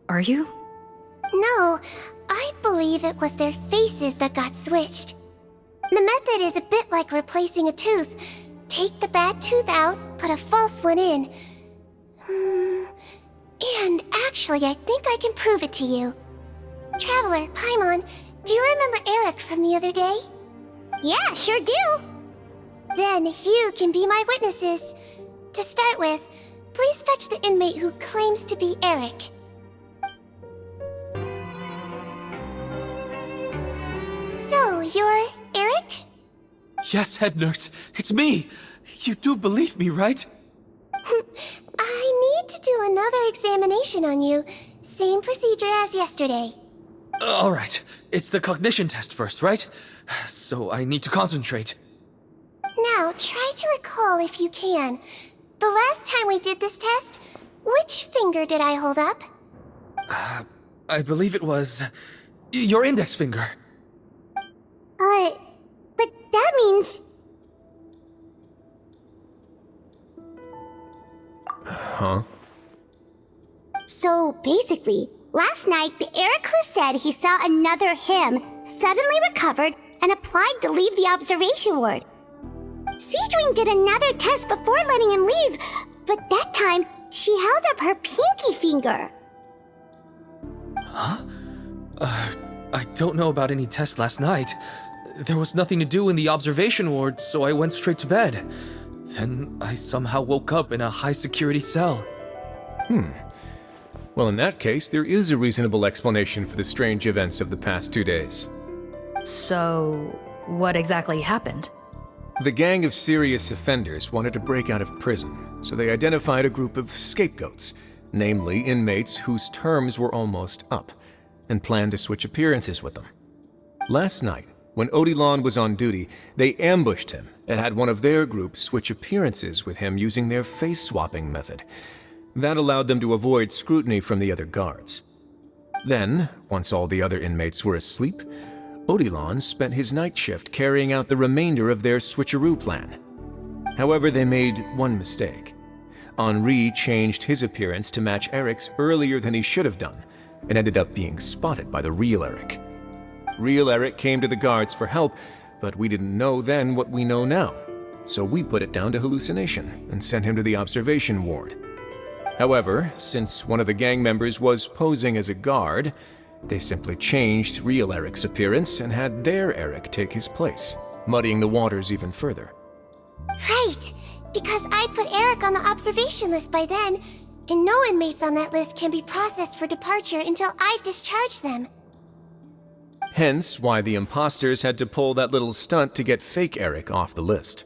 are you? No, I believe it was their faces that got switched. The method is a bit like replacing a tooth. Take the bad tooth out, put a false one in. And actually, I think I can prove it to you. Traveler, Paimon, do you remember Eric from the other day? Yeah, sure do. Then you can be my witnesses. To start with, please fetch the inmate who claims to be Eric. So, you're Eric? Yes, head nurse. It's me. You do believe me, right? I need to do another examination on you. Same procedure as yesterday. All right. It's the cognition test first, right? So I need to concentrate. Now, try to recall if you can. The last time we did this test, which finger did I hold up? I believe it was your index finger. But that means... Huh? So basically, last night the Eric who said he saw another him suddenly recovered and applied to leave the observation ward. Sigewinne did another test before letting him leave, but that time she held up her pinky finger. I don't know about any tests last night. There was nothing to do in the observation ward, so I went straight to bed. Then I somehow woke up in a high-security cell. Well, in that case, there is a reasonable explanation for the strange events of the past 2 days. So, what exactly happened? The gang of serious offenders wanted to break out of prison, so they identified a group of scapegoats, namely inmates whose terms were almost up, and planned to switch appearances with them. Last night, when Odilon was on duty, they ambushed him and had one of their group switch appearances with him using their face-swapping method. That allowed them to avoid scrutiny from the other guards. Then, once all the other inmates were asleep, Odilon spent his night shift carrying out the remainder of their switcheroo plan. However, they made one mistake. Henri changed his appearance to match Eric's earlier than he should have done, and ended up being spotted by the real Eric. Real Eric came to the guards for help, but we didn't know then what we know now, so we put it down to hallucination and sent him to the observation ward. However, since one of the gang members was posing as a guard, they simply changed real Eric's appearance and had their Eric take his place, muddying the waters even further. Right, because I put Eric on the observation list by then, and no inmates on that list can be processed for departure until I've discharged them. Hence why the imposters had to pull that little stunt to get fake Eric off the list.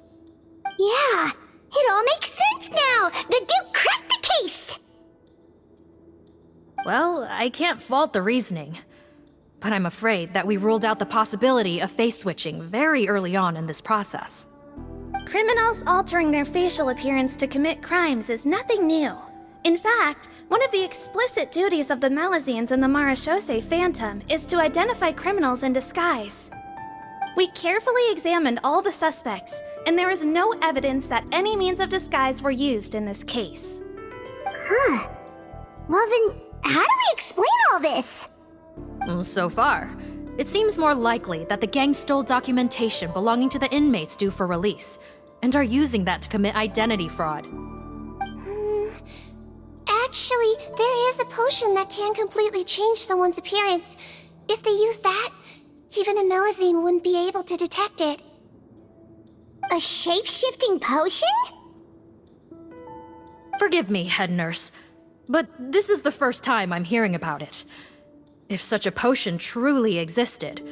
Yeah, it all makes sense now. The Duke cracked the case. Well, I can't fault the reasoning. But I'm afraid that we ruled out the possibility of face switching very early on in this process. Criminals altering their facial appearance to commit crimes is nothing new. In fact, one of the explicit duties of the Melazines in the Marechaussee Phantom is to identify criminals in disguise. We carefully examined all the suspects, and there is no evidence that any means of disguise were used in this case. Huh. Well then, how do we explain all this? So far, it seems more likely that the gang stole documentation belonging to the inmates due for release, and are using that to commit identity fraud. Actually, there is a potion that can completely change someone's appearance. If they use that, even a Melazine wouldn't be able to detect it. A shape-shifting potion? Forgive me, head nurse, but this is the first time I'm hearing about it. If such a potion truly existed,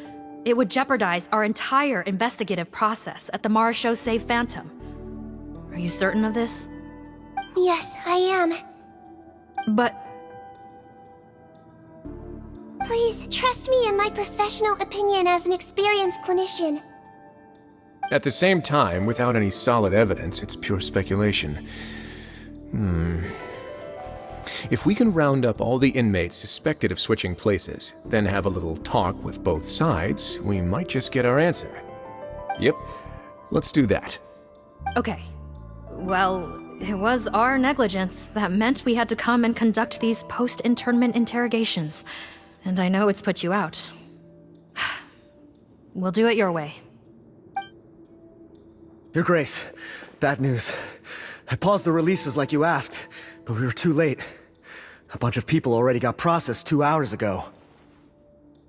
it would jeopardize our entire investigative process at the Marechaussee Phantom. Are you certain of this? Yes, I am. But... Please, trust me in my professional opinion as an experienced clinician. At the same time, without any solid evidence, it's pure speculation. If we can round up all the inmates suspected of switching places, then have a little talk with both sides, we might just get our answer. Yep, let's do that. Okay. Well, it was our negligence that meant we had to come and conduct these post-internment interrogations. And I know it's put you out. We'll do it your way. Your Grace, bad news. I paused the releases like you asked, but we were too late. A bunch of people already got processed 2 hours ago.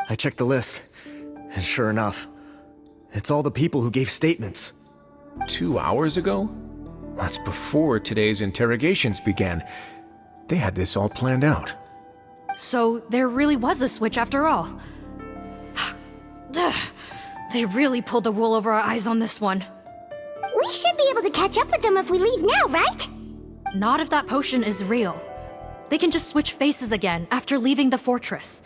I checked the list, and sure enough, it's all the people who gave statements. 2 hours ago? That's before today's interrogations began. They had this all planned out. So there really was a switch after all. They really pulled the wool over our eyes on this one. We should be able to catch up with them if we leave now, right? Not if that potion is real. They can just switch faces again after leaving the fortress.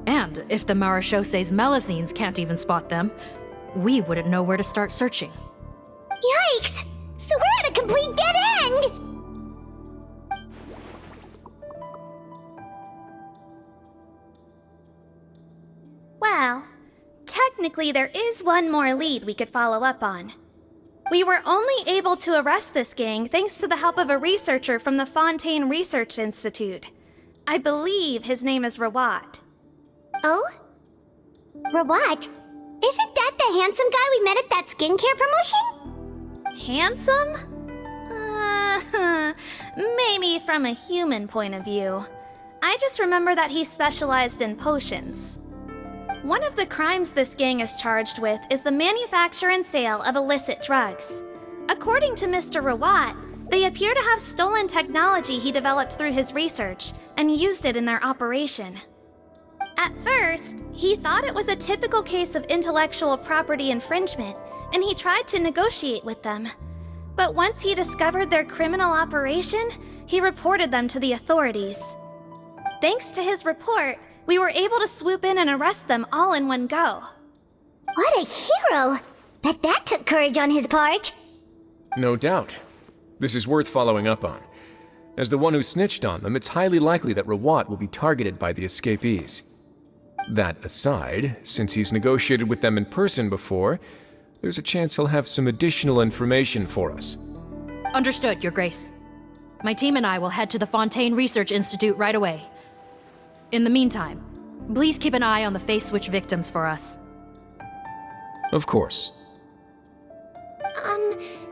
And if the Marechaussee's Melazines can't even spot them, we wouldn't know where to start searching. Yikes! So we're at a complete dead end! Well, technically there is one more lead we could follow up on. We were only able to arrest this gang thanks to the help of a researcher from the Fontaine Research Institute. I believe his name is Rawat. Oh? Rawat? Isn't that the handsome guy we met at that skincare promotion? Handsome? Maybe from a human point of view. I just remember that he specialized in potions. One of the crimes this gang is charged with is the manufacture and sale of illicit drugs. According to Mr. Rawat, they appear to have stolen technology he developed through his research and used it in their operation. At first, he thought it was a typical case of intellectual property infringement, and he tried to negotiate with them. But once he discovered their criminal operation, he reported them to the authorities. Thanks to his report, we were able to swoop in and arrest them all in one go. What a hero! Bet that took courage on his part. No doubt. This is worth following up on. As the one who snitched on them, it's highly likely that Rawat will be targeted by the escapees. That aside, since he's negotiated with them in person before, there's a chance he'll have some additional information for us. Understood, Your Grace. My team and I will head to the Fontaine Research Institute right away. In the meantime, please keep an eye on the face switch victims for us. Of course.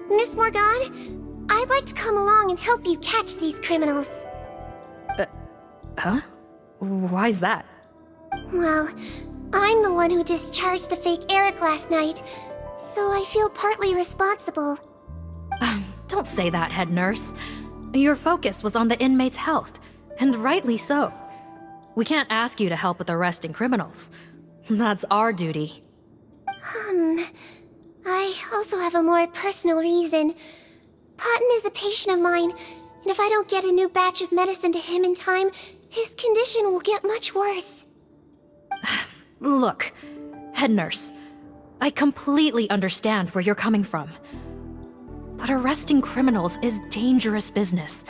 Miss Morgan, I'd like to come along and help you catch these criminals. Huh? Why's that? Well, I'm the one who discharged the fake Eric last night, so I feel partly responsible. Don't say that, head nurse. Your focus was on the inmates' health, and rightly so. We can't ask you to help with arresting criminals. That's our duty. I also have a more personal reason. Potton is a patient of mine, and if I don't get a new batch of medicine to him in time, his condition will get much worse. Look, head nurse, I completely understand where you're coming from. But arresting criminals is dangerous business.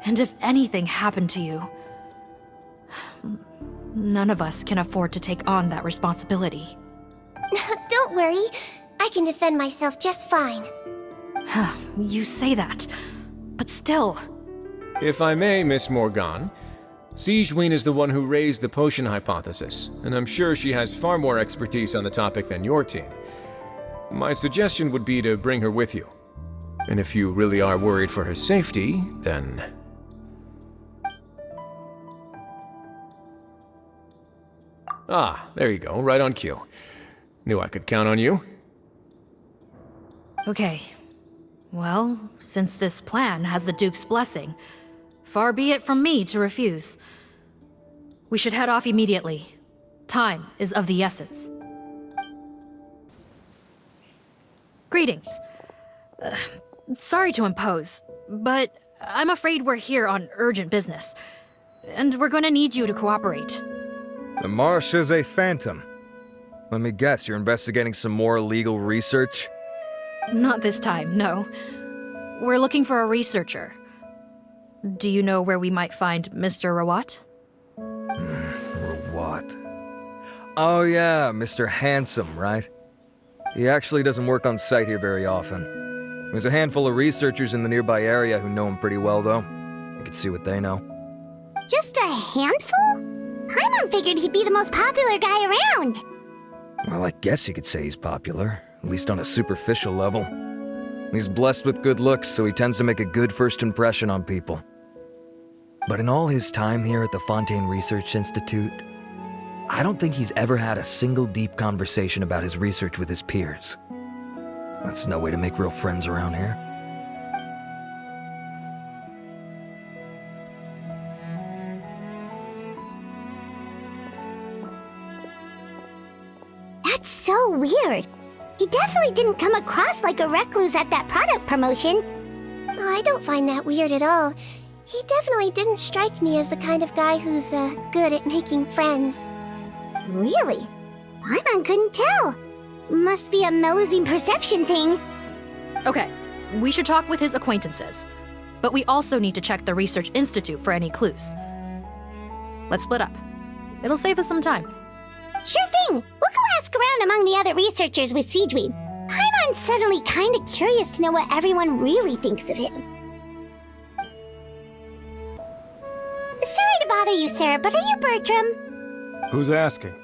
And if anything happened to you, none of us can afford to take on that responsibility. Don't worry, I can defend myself just fine. You say that, but still. If I may, Miss Morgan, Sigewinne is the one who raised the potion hypothesis, and I'm sure she has far more expertise on the topic than your team. My suggestion would be to bring her with you. And if you really are worried for her safety, then... Ah, there you go, right on cue. Knew I could count on you. Okay. Well, since this plan has the Duke's blessing, far be it from me to refuse. We should head off immediately. Time is of the essence. Greetings. Sorry to impose, but I'm afraid we're here on urgent business, and we're gonna need you to cooperate. The Marechaussee Phantom. Let me guess, you're investigating some more illegal research? Not this time, no. We're looking for a researcher. Do you know where we might find Mr. Rawat? Rawat. Oh yeah, Mr. Handsome, right? He actually doesn't work on site here very often. There's a handful of researchers in the nearby area who know him pretty well, though. You can see what they know. Just a handful? Paimon figured he'd be the most popular guy around. Well, I guess you could say he's popular, at least on a superficial level. He's blessed with good looks, so he tends to make a good first impression on people. But in all his time here at the Fontaine Research Institute, I don't think he's ever had a single deep conversation about his research with his peers. That's no way to make real friends around here. That's so weird. He definitely didn't come across like a recluse at that product promotion. I don't find that weird at all. He definitely didn't strike me as the kind of guy who's good at making friends. Really? Paimon couldn't tell. Must be a Melusine perception thing. Okay, we should talk with his acquaintances. But we also need to check the Research Institute for any clues. Let's split up. It'll save us some time. Sure thing. We'll go ask around among the other researchers with Sigewinne. Paimon's suddenly kind of curious to know what everyone really thinks of him. Sorry to bother you, sir, but are you Bertram? Who's asking?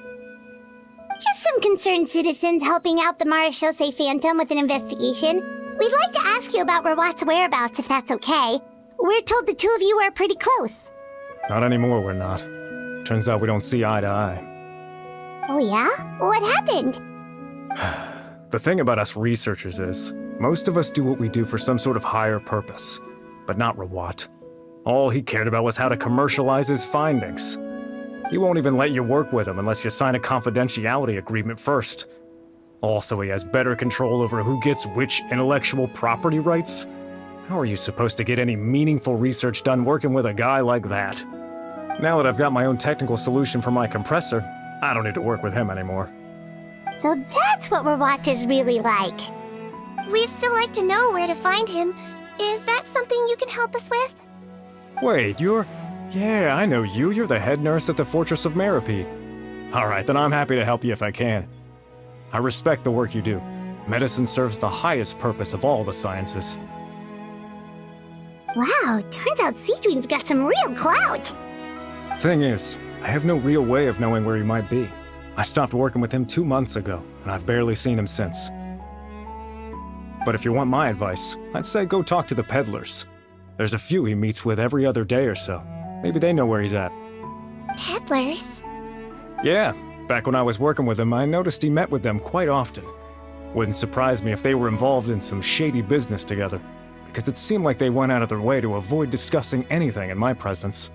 Just some concerned citizens helping out the Marechaussee Phantom with an investigation. We'd like to ask you about Rawat's whereabouts, if that's okay. We're told the two of you are pretty close. Not anymore, we're not. Turns out we don't see eye to eye. Oh yeah? What happened? The thing about us researchers is, most of us do what we do for some sort of higher purpose, but not Rawat. All he cared about was how to commercialize his findings. He won't even let you work with him unless you sign a confidentiality agreement first. Also, he has better control over who gets which intellectual property rights. How are you supposed to get any meaningful research done working with a guy like that? Now that I've got my own technical solution for my compressor, I don't need to work with him anymore. So that's what Rawat is really like. We'd still like to know where to find him. Is that something you can help us with? Wait, Yeah, I know you. You're the head nurse at the Fortress of Meropide. Alright, then I'm happy to help you if I can. I respect the work you do. Medicine serves the highest purpose of all the sciences. Wow, turns out Sigewinne's got some real clout. Thing is, I have no real way of knowing where he might be. I stopped working with him 2 months ago, and I've barely seen him since. But if you want my advice, I'd say go talk to the peddlers. There's a few he meets with every other day or so. Maybe they know where he's at. Peddlers? Yeah, back when I was working with him, I noticed he met with them quite often. Wouldn't surprise me if they were involved in some shady business together, because it seemed like they went out of their way to avoid discussing anything in my presence.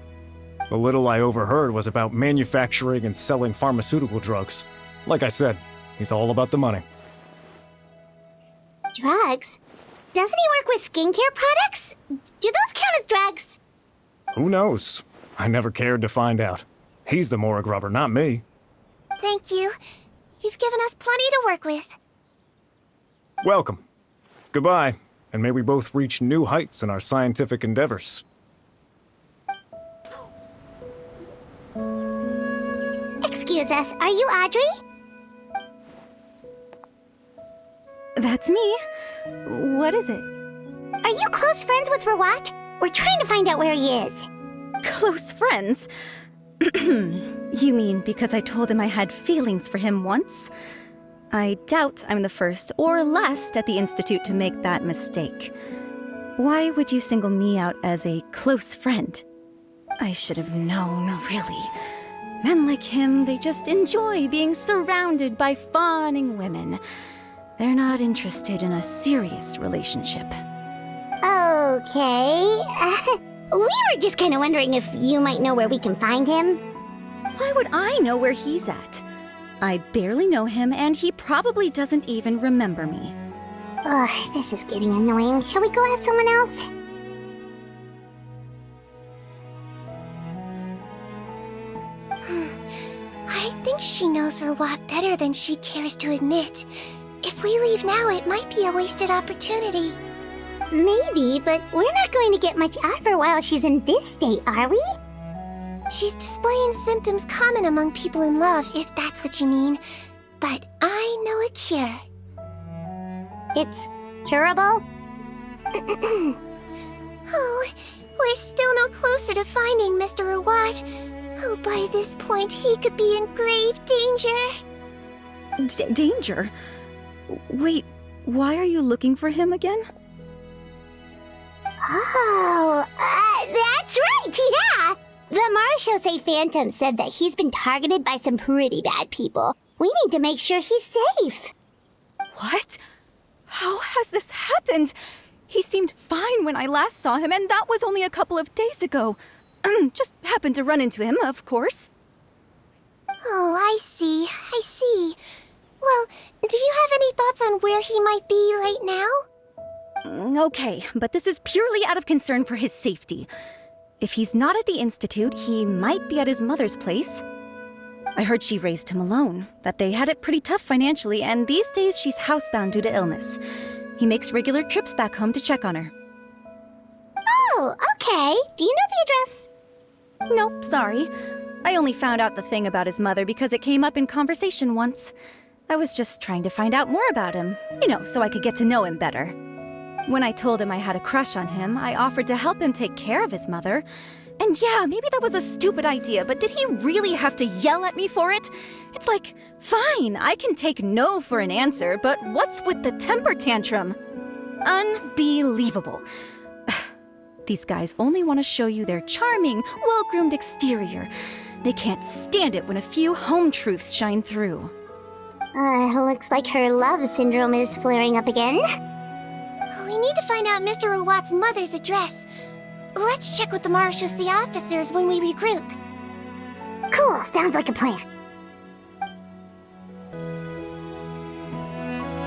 The little I overheard was about manufacturing and selling pharmaceutical drugs. Like I said, he's all about the money. Drugs? Doesn't he work with skincare products? Do those count as drugs? Who knows? I never cared to find out. He's the Morag rubber, not me. Thank you. You've given us plenty to work with. Welcome. Goodbye, and may we both reach new heights in our scientific endeavors. Excuse us, are you Audrey? That's me. What is it? Are you close friends with Rawat? We're trying to find out where he is. Close friends? You mean because I told him I had feelings for him once? I doubt I'm the first or last at the Institute to make that mistake. Why would you single me out as a close friend? I should have known, really. Men like him, they just enjoy being surrounded by fawning women. They're not interested in a serious relationship. Okay. We were just kind of wondering if you might know where we can find him. Why would I know where he's at? I barely know him, and he probably doesn't even remember me. Ugh, this is getting annoying. Shall we go ask someone else? I think she knows Rawat better than she cares to admit. If we leave now, it might be a wasted opportunity. Maybe, but we're not going to get much out of her while she's in this state, are we? She's displaying symptoms common among people in love, if that's what you mean. But I know a cure. It's curable? Oh, we're still no closer to finding Mr. Rawat. Oh, by this point, he could be in grave danger. Danger? Wait, why are you looking for him again? Oh, that's right, yeah! The Marechaussee Phantom said that he's been targeted by some pretty bad people. We need to make sure he's safe. What? How has this happened? He seemed fine when I last saw him, and that was only a couple of days ago. Just happened to run into him, of course. Oh, I see. Well, do you have any thoughts on where he might be right now? Okay, but this is purely out of concern for his safety. If he's not at the Institute, he might be at his mother's place. I heard she raised him alone, that they had it pretty tough financially, and these days she's housebound due to illness. He makes regular trips back home to check on her. Oh, okay. Do you know the address? Nope, sorry. I only found out the thing about his mother because it came up in conversation once. I was just trying to find out more about him, so I could get to know him better. When I told him I had a crush on him, I offered to help him take care of his mother. And yeah, maybe that was a stupid idea, but did he really have to yell at me for it? It's like, fine, I can take no for an answer, but what's with the temper tantrum? Unbelievable. These guys only want to show you their charming, well-groomed exterior. They can't stand it when a few home truths shine through. Looks like her love syndrome is flaring up again. We need to find out Mr. Rawat's mother's address. Let's check with the Marechaussee officers when we regroup. Cool, sounds like a plan.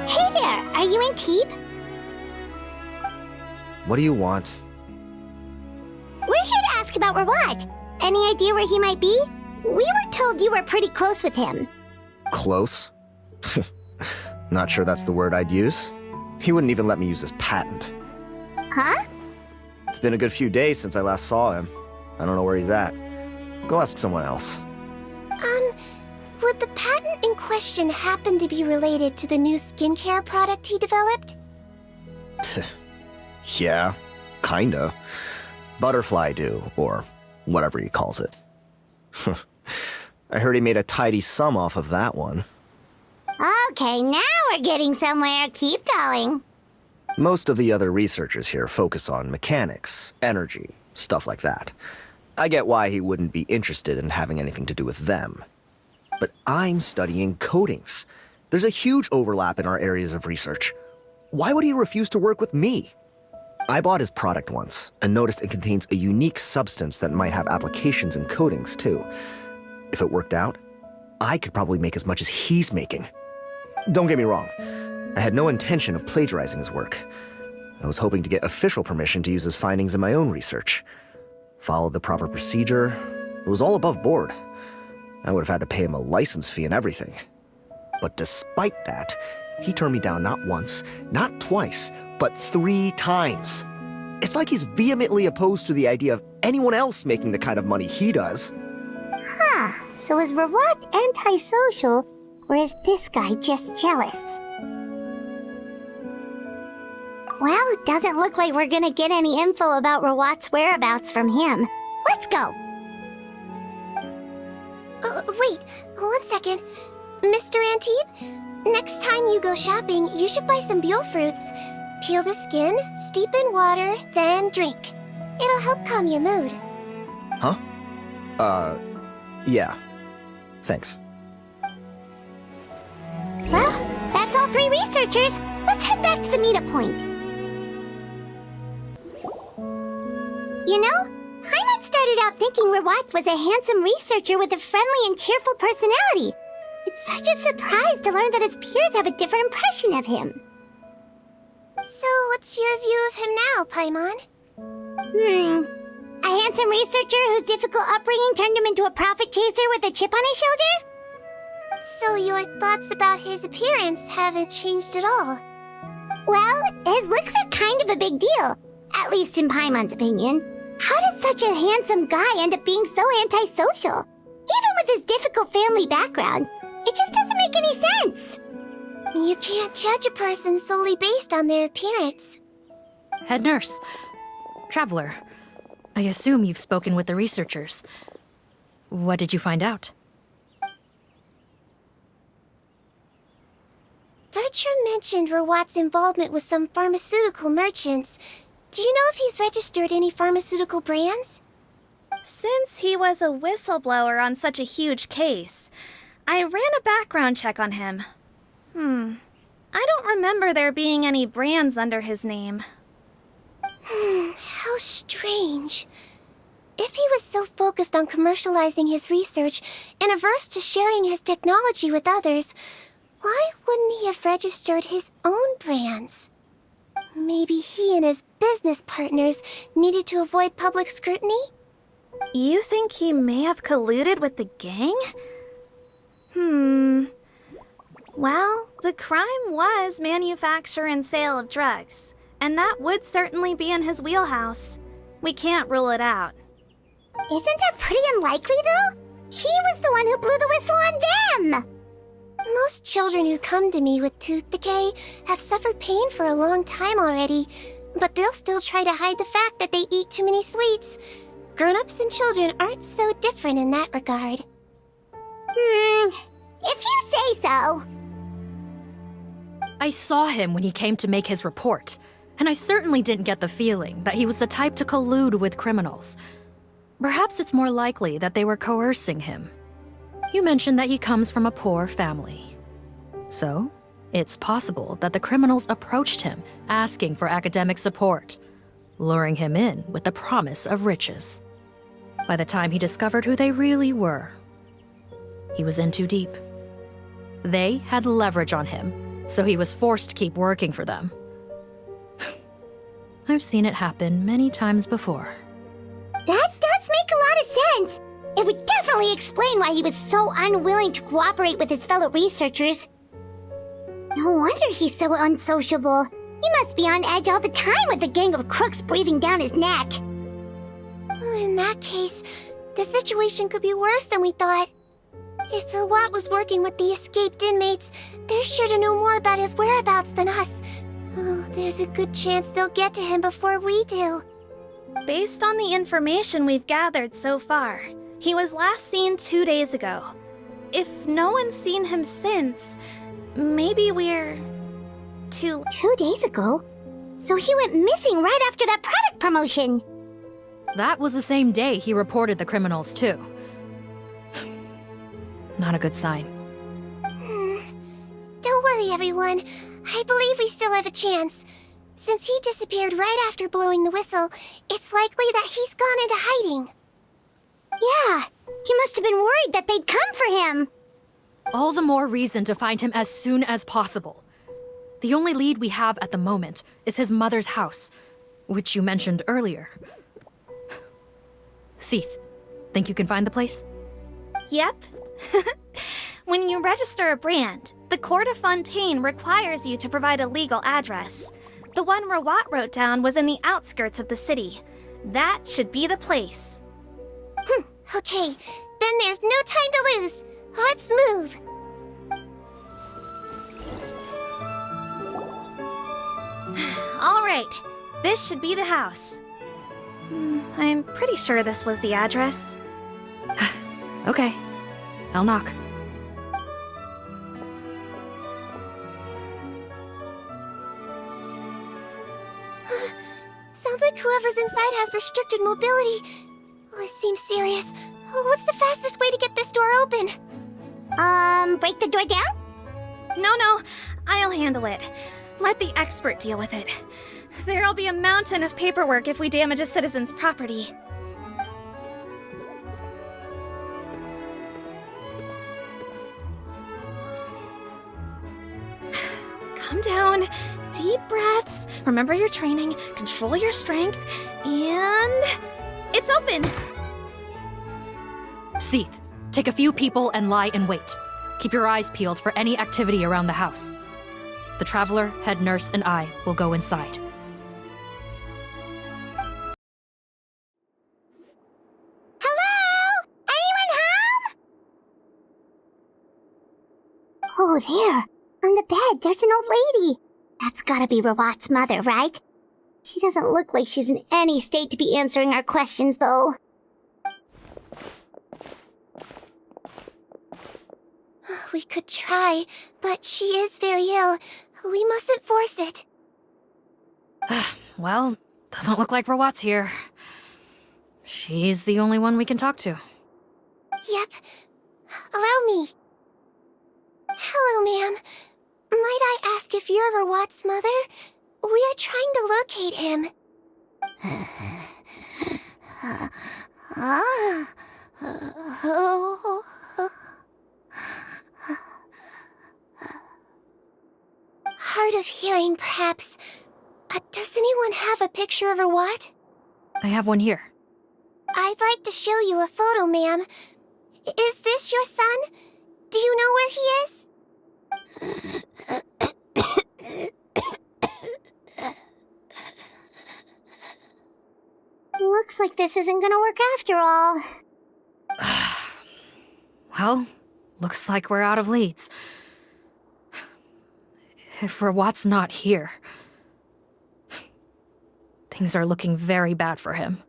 Hey there, are you in Teep? What do you want? We're here to ask about Rawat. Any idea where he might be? We were told you were pretty close with him. Close? Not sure that's the word I'd use. He wouldn't even let me use his patent. Huh? It's been a good few days since I last saw him. I don't know where he's at. Go ask someone else. Would the patent in question happen to be related to the new skincare product he developed? Yeah, kinda. Butterfly dew, or whatever he calls it. I heard he made a tidy sum off of that one. Okay, now we're getting somewhere. Keep going. Most of the other researchers here focus on mechanics, energy, stuff like that. I get why he wouldn't be interested in having anything to do with them. But I'm studying coatings. There's a huge overlap in our areas of research. Why would he refuse to work with me? I bought his product once and noticed it contains a unique substance that might have applications in coatings too. If it worked out, I could probably make as much as he's making. Don't get me wrong, I had no intention of plagiarizing his work. I was hoping to get official permission to use his findings in my own research. Followed the proper procedure. It was all above board. I would have had to pay him a license fee and everything. But despite that, he turned me down not once, not twice, but 3 times. It's like he's vehemently opposed to the idea of anyone else making the kind of money he does. Huh, so is Rawat antisocial, or is this guy just jealous? Well, it doesn't look like we're gonna get any info about Rawat's whereabouts from him. Let's go! Wait, 1 second. Mr. Antibes, next time you go shopping, you should buy some Buell fruits. Peel the skin, steep in water, then drink. It'll help calm your mood. Huh? Yeah. Thanks. Well, that's all 3 researchers. Let's head back to the meetup point. You know, Paimon started out thinking Rawat was a handsome researcher with a friendly and cheerful personality. It's such a surprise to learn that his peers have a different impression of him. So, what's your view of him now, Paimon? A handsome researcher whose difficult upbringing turned him into a profit chaser with a chip on his shoulder? So your thoughts about his appearance haven't changed at all? Well, his looks are kind of a big deal, at least in Paimon's opinion. How does such a handsome guy end up being so antisocial? Even with his difficult family background, it just doesn't make any sense. You can't judge a person solely based on their appearance. Head nurse. Traveler. I assume you've spoken with the researchers. What did you find out? Bertram mentioned Rawat's involvement with some pharmaceutical merchants. Do you know if he's registered any pharmaceutical brands? Since he was a whistleblower on such a huge case, I ran a background check on him. I don't remember there being any brands under his name. How strange. If he was so focused on commercializing his research and averse to sharing his technology with others, why wouldn't he have registered his own brands? Maybe he and his business partners needed to avoid public scrutiny? You think he may have colluded with the gang? Well, the crime was manufacture and sale of drugs, and that would certainly be in his wheelhouse. We can't rule it out. Isn't that pretty unlikely, though? He was the one who blew the whistle on them! Most children who come to me with tooth decay have suffered pain for a long time already, but they'll still try to hide the fact that they eat too many sweets. Grown-ups and children aren't so different in that regard. If you say so. I saw him when he came to make his report. And I certainly didn't get the feeling that he was the type to collude with criminals. Perhaps it's more likely that they were coercing him. You mentioned that he comes from a poor family. So, it's possible that the criminals approached him asking for academic support, luring him in with the promise of riches. By the time he discovered who they really were, he was in too deep. They had leverage on him, so he was forced to keep working for them. I've seen it happen many times before. That does make a lot of sense. It would definitely explain why he was so unwilling to cooperate with his fellow researchers. No wonder he's so unsociable. He must be on edge all the time with a gang of crooks breathing down his neck. In that case, the situation could be worse than we thought. If Rawat was working with the escaped inmates, they're sure to know more about his whereabouts than us. Oh, there's a good chance they'll get to him before we do. Based on the information we've gathered so far, he was last seen 2 days ago. If no one's seen him since, maybe we're... 2 days ago? So he went missing right after that product promotion. That was the same day he reported the criminals, too. Not a good sign. Don't worry, everyone. I believe we still have a chance. Since he disappeared right after blowing the whistle, it's likely that he's gone into hiding. Yeah, he must have been worried that they'd come for him. All the more reason to find him as soon as possible. The only lead we have at the moment is his mother's house, which you mentioned earlier. Seath, think you can find the place? Yep. When you register a brand, the Court of Fontaine requires you to provide a legal address. The one Rawat wrote down was in the outskirts of the city. That should be the place. Okay, then there's no time to lose. Let's move. All right, this should be the house. I'm pretty sure this was the address. Okay, I'll knock. Sounds like whoever's inside has restricted mobility. Oh, it seems serious. Oh, what's the fastest way to get this door open? Break the door down? No, I'll handle it. Let the expert deal with it. There'll be a mountain of paperwork if we damage a citizen's property. Calm down. Deep breaths. Remember your training. Control your strength. And... it's open! Seath, take a few people and lie in wait. Keep your eyes peeled for any activity around the house. The Traveler, head nurse, and I will go inside. Hello? Anyone home? Oh, there. On the bed, there's an old lady. That's gotta be Rawat's mother, right? She doesn't look like she's in any state to be answering our questions, though. We could try, but she is very ill. We mustn't force it. Well, doesn't look like Rawat's here. She's the only one we can talk to. Yep. Allow me. Hello, ma'am. Might I ask if you're Rawat's mother? We are trying to locate him. Hard of hearing, perhaps. Does anyone have a picture of Rawat? I have one here. I'd like to show you a photo, ma'am. Is this your son? Do you know where he is? Looks like this isn't gonna work after all. Well, looks like we're out of leads. If Rawat's not here, things are looking very bad for him.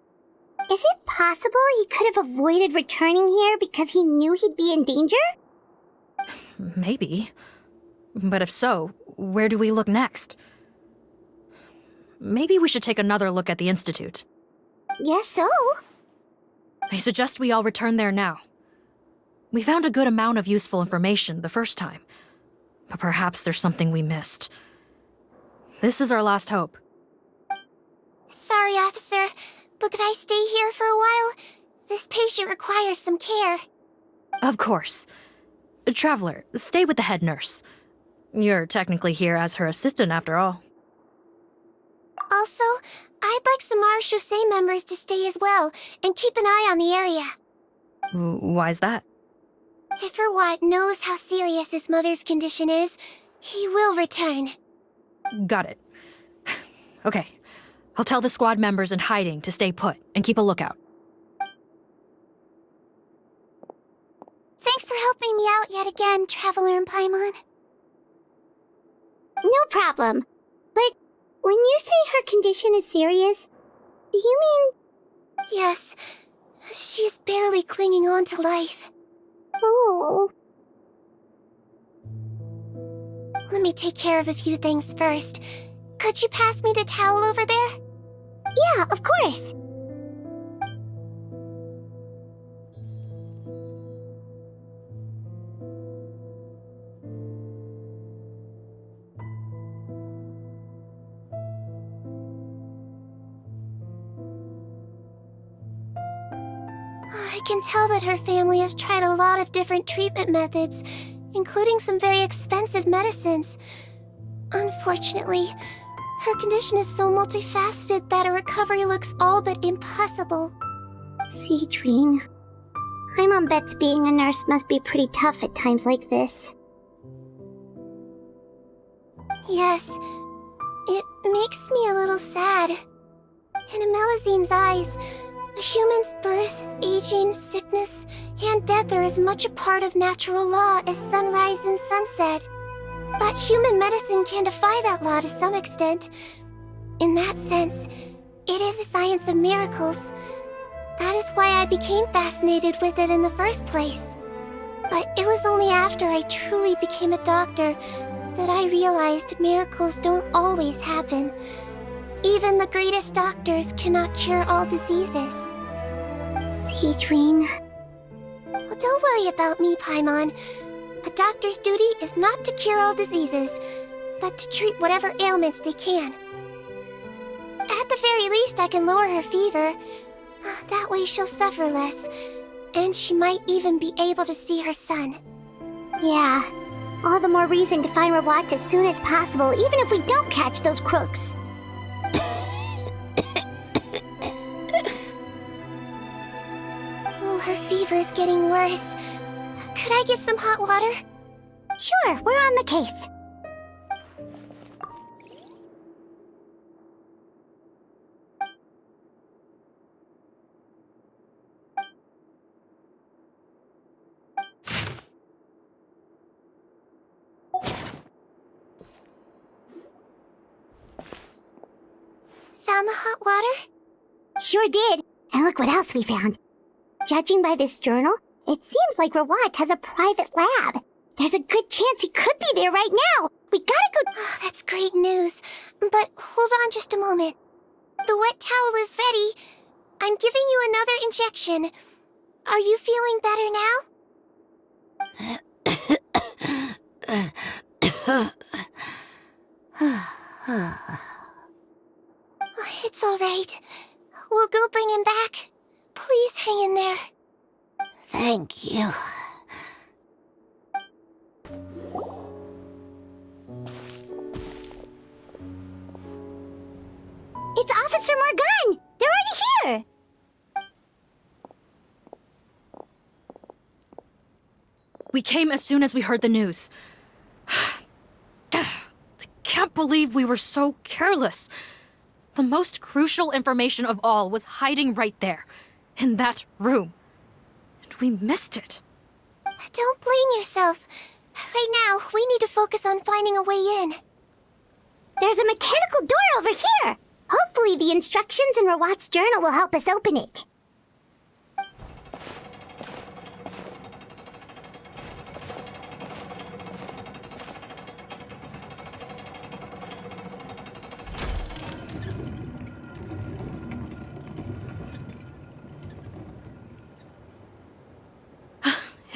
Is it possible he could have avoided returning here because he knew he'd be in danger? Maybe. But if so, where do we look next? maybe we should take another look at the Institute. Guess so. I suggest we all return there now. We found a good amount of useful information the first time, but perhaps there's something we missed. This is our last hope. Sorry, officer, but could I stay here for a while? This patient requires some care. Of course. Traveler, stay with the head nurse. You're technically here as her assistant after all. Also, I'd like some Marechaussee members to stay as well, and keep an eye on the area. Why's that? If Rawat knows how serious his mother's condition is, he will return. Got it. Okay. I'll tell the squad members in hiding to stay put and keep a lookout. Thanks for helping me out yet again, Traveler and Paimon. No problem. But when you say her condition is serious, do you mean... Yes. She's barely clinging on to life. Oh. Let me take care of a few things first. Could you pass me the towel over there? Yeah, of course. I can tell that her family has tried a lot of different treatment methods, including some very expensive medicines. Unfortunately, her condition is so multifaceted that a recovery looks all but impossible. Sigewinne, Paimon bets being a nurse must be pretty tough at times like this. Yes, it makes me a little sad. In a Melizine's eyes, a human's birth, aging, sickness, and death are as much a part of natural law as sunrise and sunset. But human medicine can defy that law to some extent. In that sense, it is a science of miracles. That is why I became fascinated with it in the first place. But it was only after I truly became a doctor that I realized miracles don't always happen. Even the greatest doctors cannot cure all diseases. Sigewinne. Well, don't worry about me, Paimon. A doctor's duty is not to cure all diseases, but to treat whatever ailments they can. At the very least, I can lower her fever. That way she'll suffer less, and she might even be able to see her son. Yeah, all the more reason to find Rawat as soon as possible, even if we don't catch those crooks. Oh, her fever is getting worse. Could I get some hot water? Sure, we're on the case. Found the hot water? Sure did. And look what else we found. Judging by this journal, it seems like Rawat has a private lab. There's a good chance he could be there right now. We gotta go... Oh, that's great news. But hold on just a moment. The wet towel is ready. I'm giving you another injection. Are you feeling better now? It's all right. We'll go bring him back. Please hang in there. Thank you. It's Officer Morgan! They're already here! We came as soon as we heard the news. I can't believe we were so careless. The most crucial information of all was hiding right there, in that room. And we missed it. Don't blame yourself. Right now, we need to focus on finding a way in. There's a mechanical door over here! Hopefully the instructions in Rawat's journal will help us open it.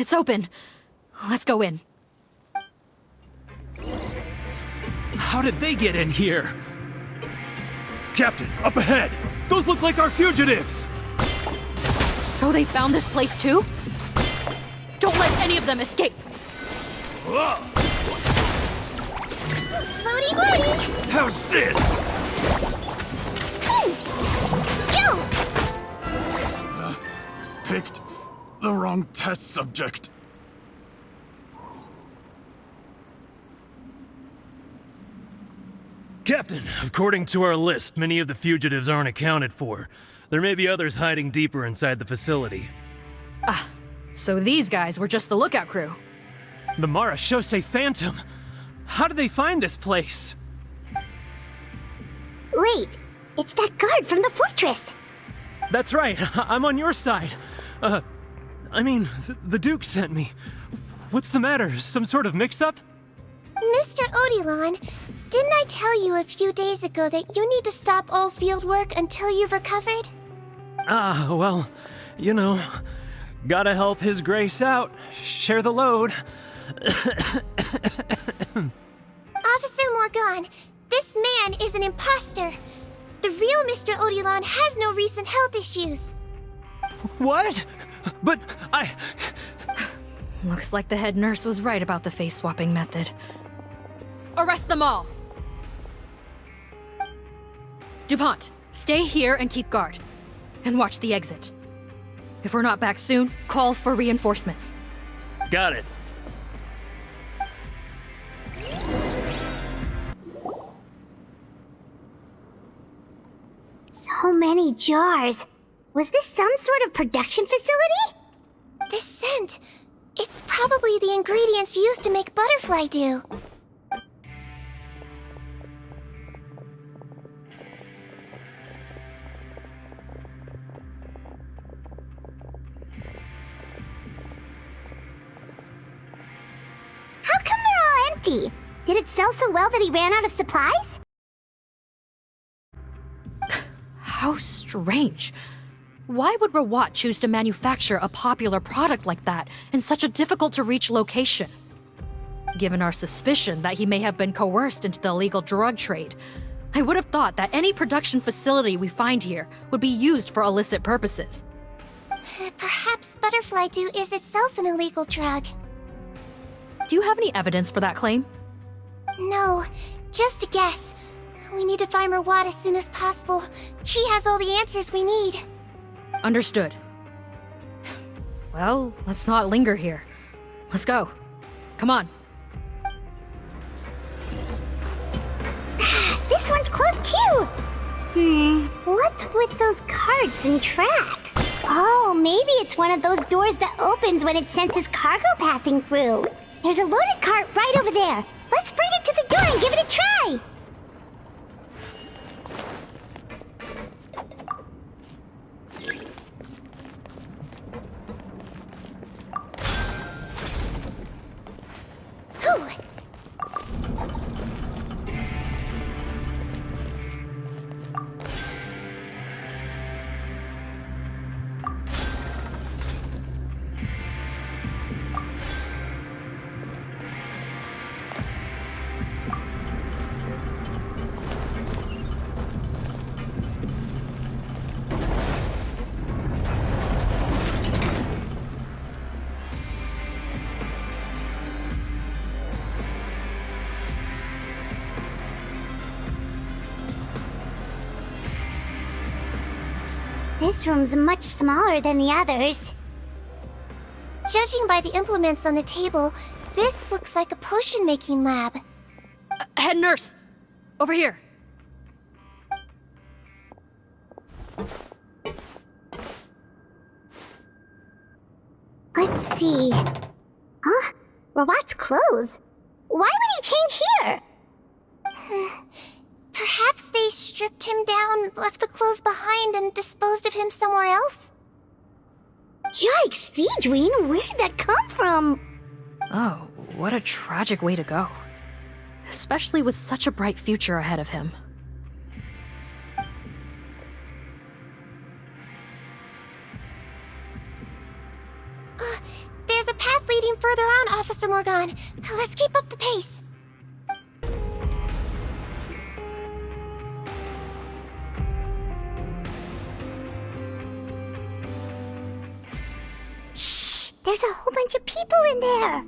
It's open. Let's go in. How did they get in here? Captain, up ahead! Those look like our fugitives! So they found this place too? Don't let any of them escape! Floaty Woody! How's this? Jump! Picked the wrong test subject. Captain, according to our list, many of the fugitives aren't accounted for. There may be others hiding deeper inside the facility. Ah, so these guys were just the lookout crew. The Marashose Phantom! How did they find this place? Wait, it's that guard from the fortress! That's right, I'm on your side. The Duke sent me. What's the matter? Some sort of mix-up? Mr. Odilon, didn't I tell you a few days ago that you need to stop all field work until you've recovered? Well, gotta help His Grace out. Share the load. Officer Morgan, this man is an imposter. The real Mr. Odilon has no recent health issues. What? But Looks like the head nurse was right about the face-swapping method. Arrest them all! DuPont, stay here and keep guard. And watch the exit. If we're not back soon, call for reinforcements. Got it. So many jars. Was this some sort of production facility? This scent, it's probably the ingredients used to make butterfly dew. How come they're all empty? Did it sell so well that he ran out of supplies? How strange. Why would Rawat choose to manufacture a popular product like that in such a difficult-to-reach location? Given our suspicion that he may have been coerced into the illegal drug trade, I would have thought that any production facility we find here would be used for illicit purposes. Perhaps butterfly dew is itself an illegal drug. Do you have any evidence for that claim? No, just a guess. We need to find Rawat as soon as possible. He has all the answers we need. Understood. Well, let's not linger here. Let's go. Come on. This one's closed too! What's with those carts and tracks? Oh, maybe it's one of those doors that opens when it senses cargo passing through. There's a loaded cart right over there. Let's bring it to the door and give it a try! This room's much smaller than the others. Judging by the implements on the table, this looks like a potion-making lab. Head nurse! Over here! Let's see. Huh? Rawat's clothes. Why would he change here? Perhaps they stripped him down, left the clothes behind, and disposed of him somewhere else? Yikes, Sigewinne, where did that come from? Oh, what a tragic way to go. Especially with such a bright future ahead of him. There's a path leading further on, Officer Morgan. Let's keep up the pace. Shh! There's a whole bunch of people in there!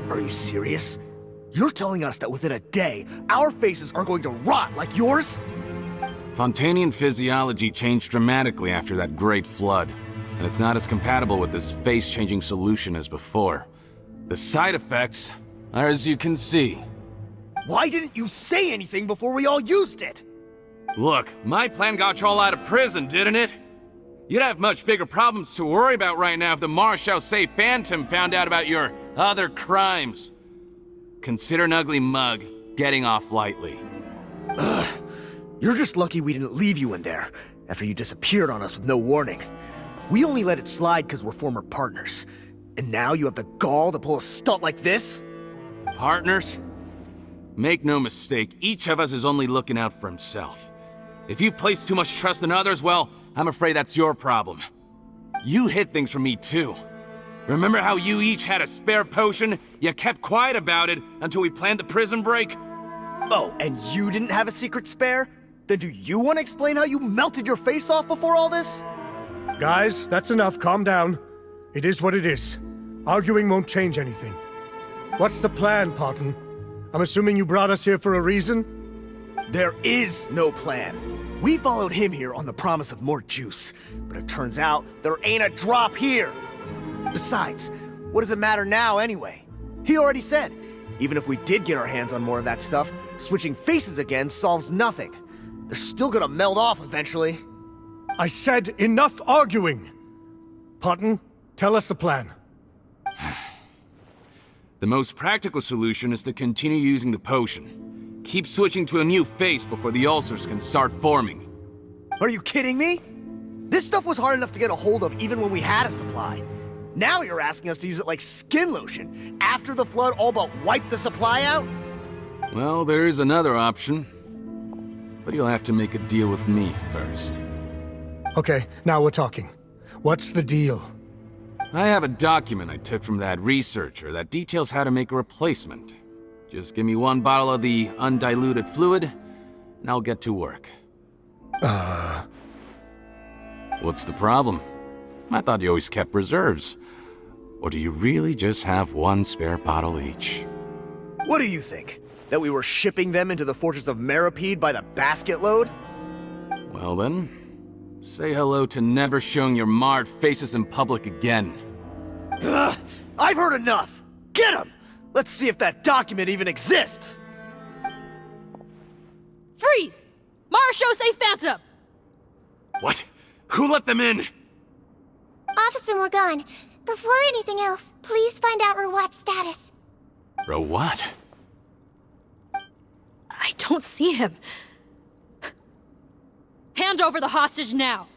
Are you serious? You're telling us that within a day, our faces are going to rot like yours? Fontanian physiology changed dramatically after that great flood, and it's not as compatible with this face-changing solution as before. The side effects are as you can see. Why didn't you say anything before we all used it? Look, my plan got you all out of prison, didn't it? You'd have much bigger problems to worry about right now if the Marechaussee Phantom found out about your other crimes. Consider an ugly mug getting off lightly. Ugh. You're just lucky we didn't leave you in there after you disappeared on us with no warning. We only let it slide because we're former partners. And now you have the gall to pull a stunt like this? Partners? Make no mistake, each of us is only looking out for himself. If you place too much trust in others, well, I'm afraid that's your problem. You hid things from me too. Remember how you each had a spare potion? You kept quiet about it until we planned the prison break? Oh, and you didn't have a secret spare? Then do you want to explain how you melted your face off before all this? Guys, that's enough. Calm down. It is what it is. Arguing won't change anything. What's the plan, Parton? I'm assuming you brought us here for a reason? There is no plan. We followed him here on the promise of more juice, but it turns out there ain't a drop here. Besides, what does it matter now anyway? He already said, even if we did get our hands on more of that stuff, switching faces again solves nothing. They're still gonna meld off eventually. I said enough arguing! Parton, tell us the plan. The most practical solution is to continue using the potion. Keep switching to a new face before the ulcers can start forming. Are you kidding me? This stuff was hard enough to get a hold of even when we had a supply. Now you're asking us to use it like skin lotion, after the flood all but wiped the supply out? Well, there is another option. But you'll have to make a deal with me first. Okay, now we're talking. What's the deal? I have a document I took from that researcher that details how to make a replacement. Just give me one bottle of the undiluted fluid, and I'll get to work. What's the problem? I thought you always kept reserves. Or do you really just have one spare bottle each? What do you think? That we were shipping them into the fortress of Meripede by the basket load? Well then, say hello to never showing your marred faces in public again. Ugh, I've heard enough! Get him! Let's see if that document even exists! Freeze! Marechaussee Phantom! What? Who let them in? Officer Morgan, before anything else, please find out Rawat's status. Rawat? I don't see him. Hand over the hostage now,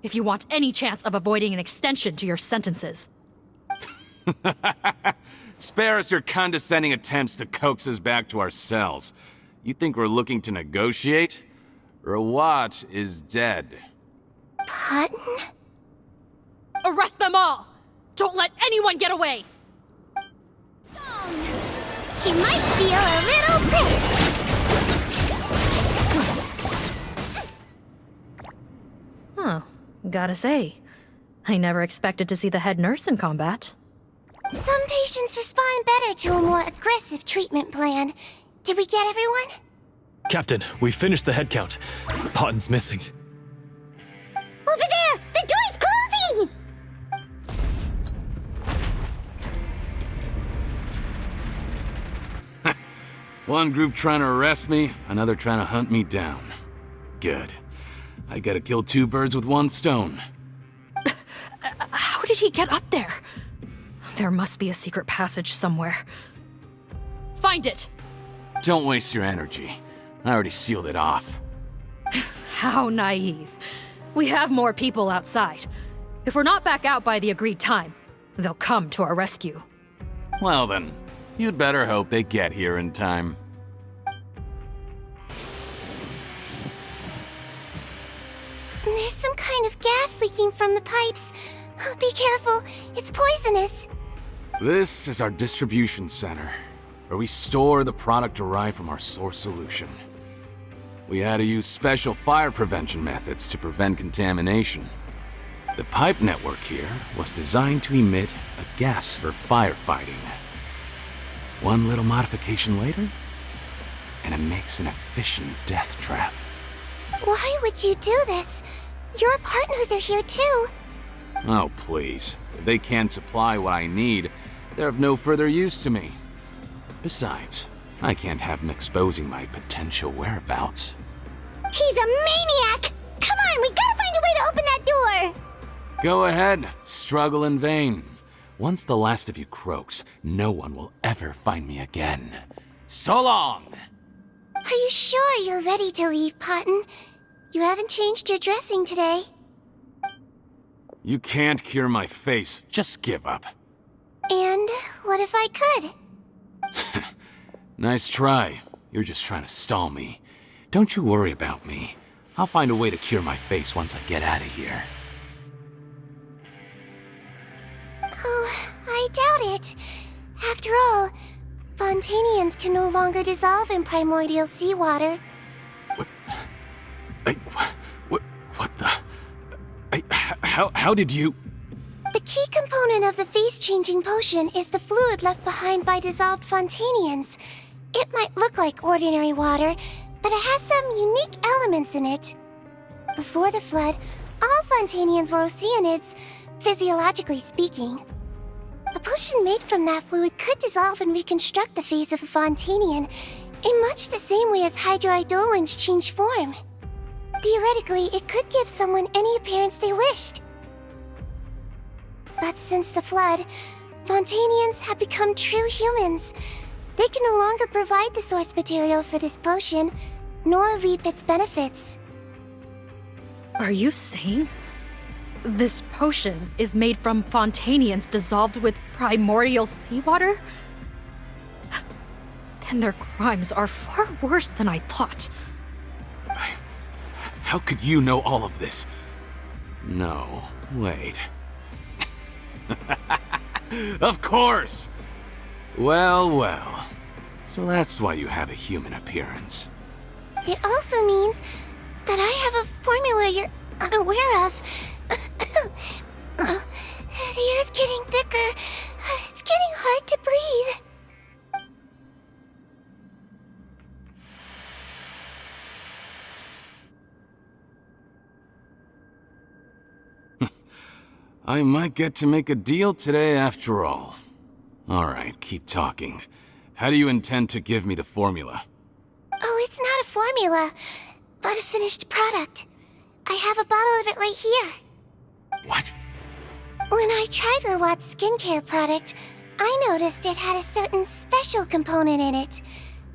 if you want any chance of avoiding an extension to your sentences. Spare us your condescending attempts to coax us back to our cells. You think we're looking to negotiate? Rawat is dead. Parton? Arrest them all! Don't let anyone get away! He might feel a little bit. Huh. Gotta say, I never expected to see the head nurse in combat. Some patients respond better to a more aggressive treatment plan. Did we get everyone? Captain, we finished the head count. Potton's missing. Over there! The door's closing! One group trying to arrest me, another trying to hunt me down. Good. I gotta kill two birds with one stone. How did he get up there? There must be a secret passage somewhere. Find it! Don't waste your energy. I already sealed it off. How naive. We have more people outside. If we're not back out by the agreed time, they'll come to our rescue. Well then, you'd better hope they get here in time. There's some kind of gas leaking from the pipes. Be careful, it's poisonous. This is our distribution center, where we store the product derived from our source solution. We had to use special fire prevention methods to prevent contamination. The pipe network here was designed to emit a gas for firefighting. One little modification later, and it makes an efficient death trap. Why would you do this? Your partners are here too. Oh, please. If they can't supply what I need, they're of no further use to me. Besides, I can't have him exposing my potential whereabouts. He's a maniac! Come on, we gotta find a way to open that door! Go ahead, struggle in vain. Once the last of you croaks, no one will ever find me again. So long! Are you sure you're ready to leave, Potton? You haven't changed your dressing today. You can't cure my face, just give up. And what if I could? Nice try. You're just trying to stall me. Don't you worry about me. I'll find a way to cure my face once I get out of here. Oh, I doubt it. After all, Fontanians can no longer dissolve in primordial seawater. What the... How did you... The key component of the face-changing potion is the fluid left behind by dissolved Fontanians. It might look like ordinary water, but it has some unique elements in it. Before the flood, all Fontanians were oceanids, physiologically speaking. A potion made from that fluid could dissolve and reconstruct the face of a Fontanian in much the same way as hydroidolins change form. Theoretically, it could give someone any appearance they wished. But since the flood, Fontanians have become true humans. They can no longer provide the source material for this potion, nor reap its benefits. Are you saying this potion is made from Fontanians dissolved with primordial seawater? Then their crimes are far worse than I thought. How could you know all of this? No, wait. Of course! Well. So that's why you have a human appearance. It also means that I have a formula you're unaware of. The air's getting thicker. It's getting hard to breathe. I might get to make a deal today after all. Alright, keep talking. How do you intend to give me the formula? Oh, it's not a formula, but a finished product. I have a bottle of it right here. What? When I tried Rawat's skincare product, I noticed it had a certain special component in it.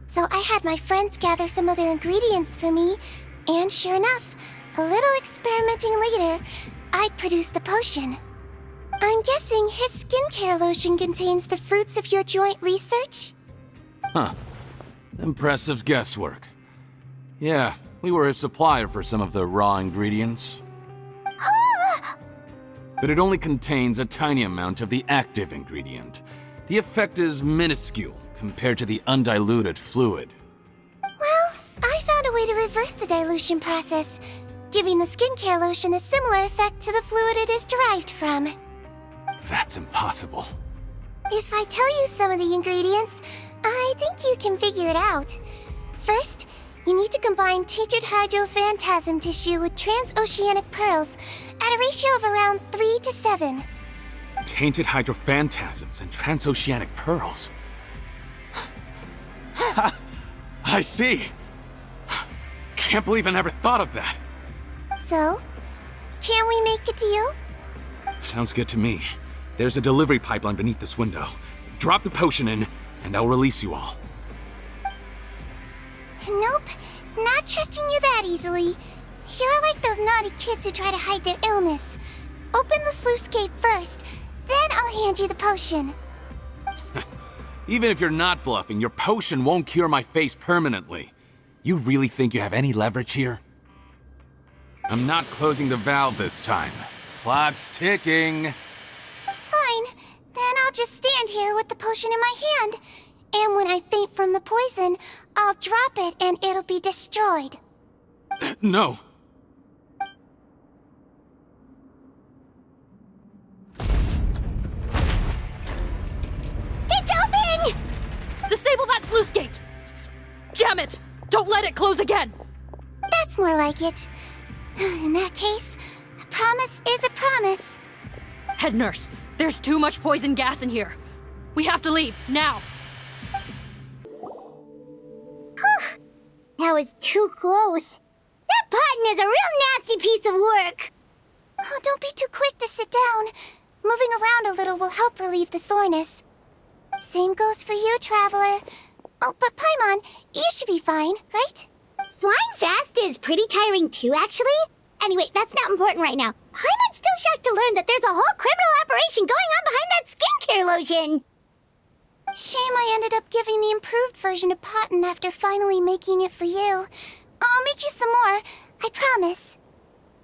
So I had my friends gather some other ingredients for me, and sure enough, a little experimenting later, I'd produced the potion. I'm guessing his skincare lotion contains the fruits of your joint research? Huh. Impressive guesswork. Yeah, we were a supplier for some of the raw ingredients. But it only contains a tiny amount of the active ingredient. The effect is minuscule compared to the undiluted fluid. Well, I found a way to reverse the dilution process, giving the skincare lotion a similar effect to the fluid it is derived from. That's impossible. If I tell you some of the ingredients, I think you can figure it out. First, you need to combine tainted hydrophantasm tissue with transoceanic pearls at a ratio of around 3 to 7. Tainted hydrophantasms and transoceanic pearls. I see. Can't believe I never thought of that. So, can we make a deal? Sounds good to me. There's a delivery pipeline beneath this window. Drop the potion in, and I'll release you all. Nope, not trusting you that easily. You're like those naughty kids who try to hide their illness. Open the sluice gate first, then I'll hand you the potion. Even if you're not bluffing, your potion won't cure my face permanently. You really think you have any leverage here? I'm not closing the valve this time. Clock's ticking. Fine. Then I'll just stand here with the potion in my hand. And when I faint from the poison, I'll drop it and it'll be destroyed. No. It's open! Disable that sluice gate! Jam it! Don't let it close again! That's more like it. In that case, a promise is a promise. Head nurse, there's too much poison gas in here. We have to leave, now! That was too close. That button is a real nasty piece of work. Oh, don't be too quick to sit down. Moving around a little will help relieve the soreness. Same goes for you, Traveler. Oh, but Paimon, you should be fine, right? Flying fast is pretty tiring too, actually. Anyway, that's not important right now. Paimon's still shocked to learn that there's a whole criminal operation going on behind that skincare lotion. Shame I ended up giving the improved version to Potten after finally making it for you. I'll make you some more, I promise.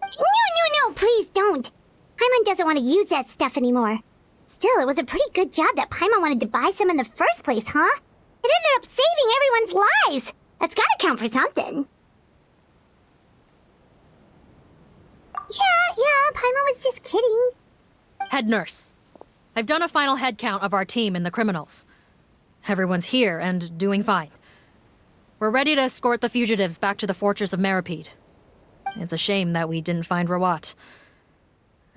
No, please don't. Paimon doesn't want to use that stuff anymore. Still, it was a pretty good job that Paimon wanted to buy some in the first place, huh? It ended up saving everyone's lives. That's gotta count for something. Yeah, Paimon was just kidding. Head nurse, I've done a final head count of our team and the criminals. Everyone's here and doing fine. We're ready to escort the fugitives back to the fortress of Meripede. It's a shame that we didn't find Rawat.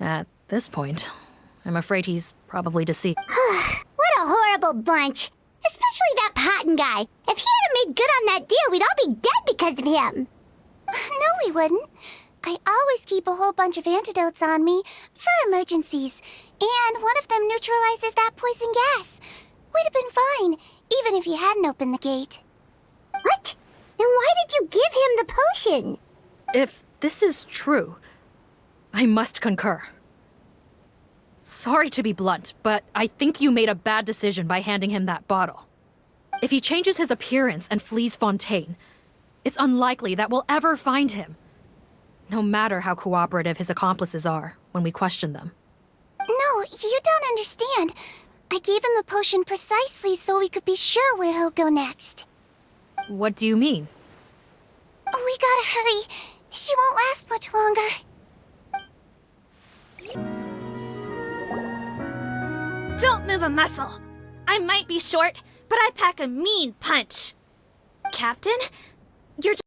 At this point, I'm afraid he's probably deceased. What a horrible bunch. Especially that Potten guy. If he hadn't made good on that deal, we'd all be dead because of him. No, we wouldn't. I always keep a whole bunch of antidotes on me for emergencies, and one of them neutralizes that poison gas. We'd have been fine, even if you hadn't opened the gate. What? Then why did you give him the potion? If this is true, I must concur. Sorry to be blunt, but I think you made a bad decision by handing him that bottle. If he changes his appearance and flees Fontaine, it's unlikely that we'll ever find him. No matter how cooperative his accomplices are when we question them. No, you don't understand. I gave him the potion precisely so we could be sure where he'll go next. What do you mean? We gotta hurry. She won't last much longer. Don't move a muscle. I might be short, but I pack a mean punch. Captain, you're just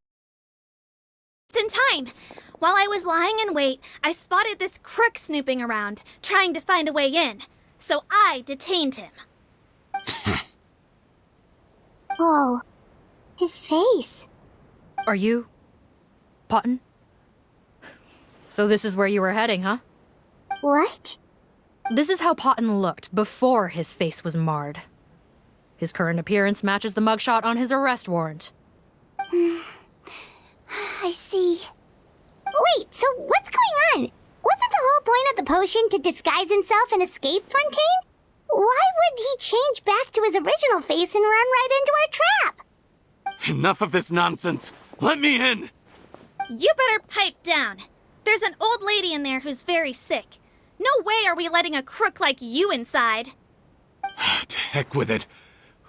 in time. While I was lying in wait, I spotted this crook snooping around, trying to find a way in. So I detained him. Oh, his face. Are you... Potten? So this is where you were heading, huh? What? This is how Potten looked before his face was marred. His current appearance matches the mugshot on his arrest warrant. I see. Wait, so what's going on? Wasn't the whole point of the potion to disguise himself and escape Fontaine? Why would he change back to his original face and run right into our trap? Enough of this nonsense. Let me in! You better pipe down. There's an old lady in there who's very sick. No way are we letting a crook like you inside. To heck with it.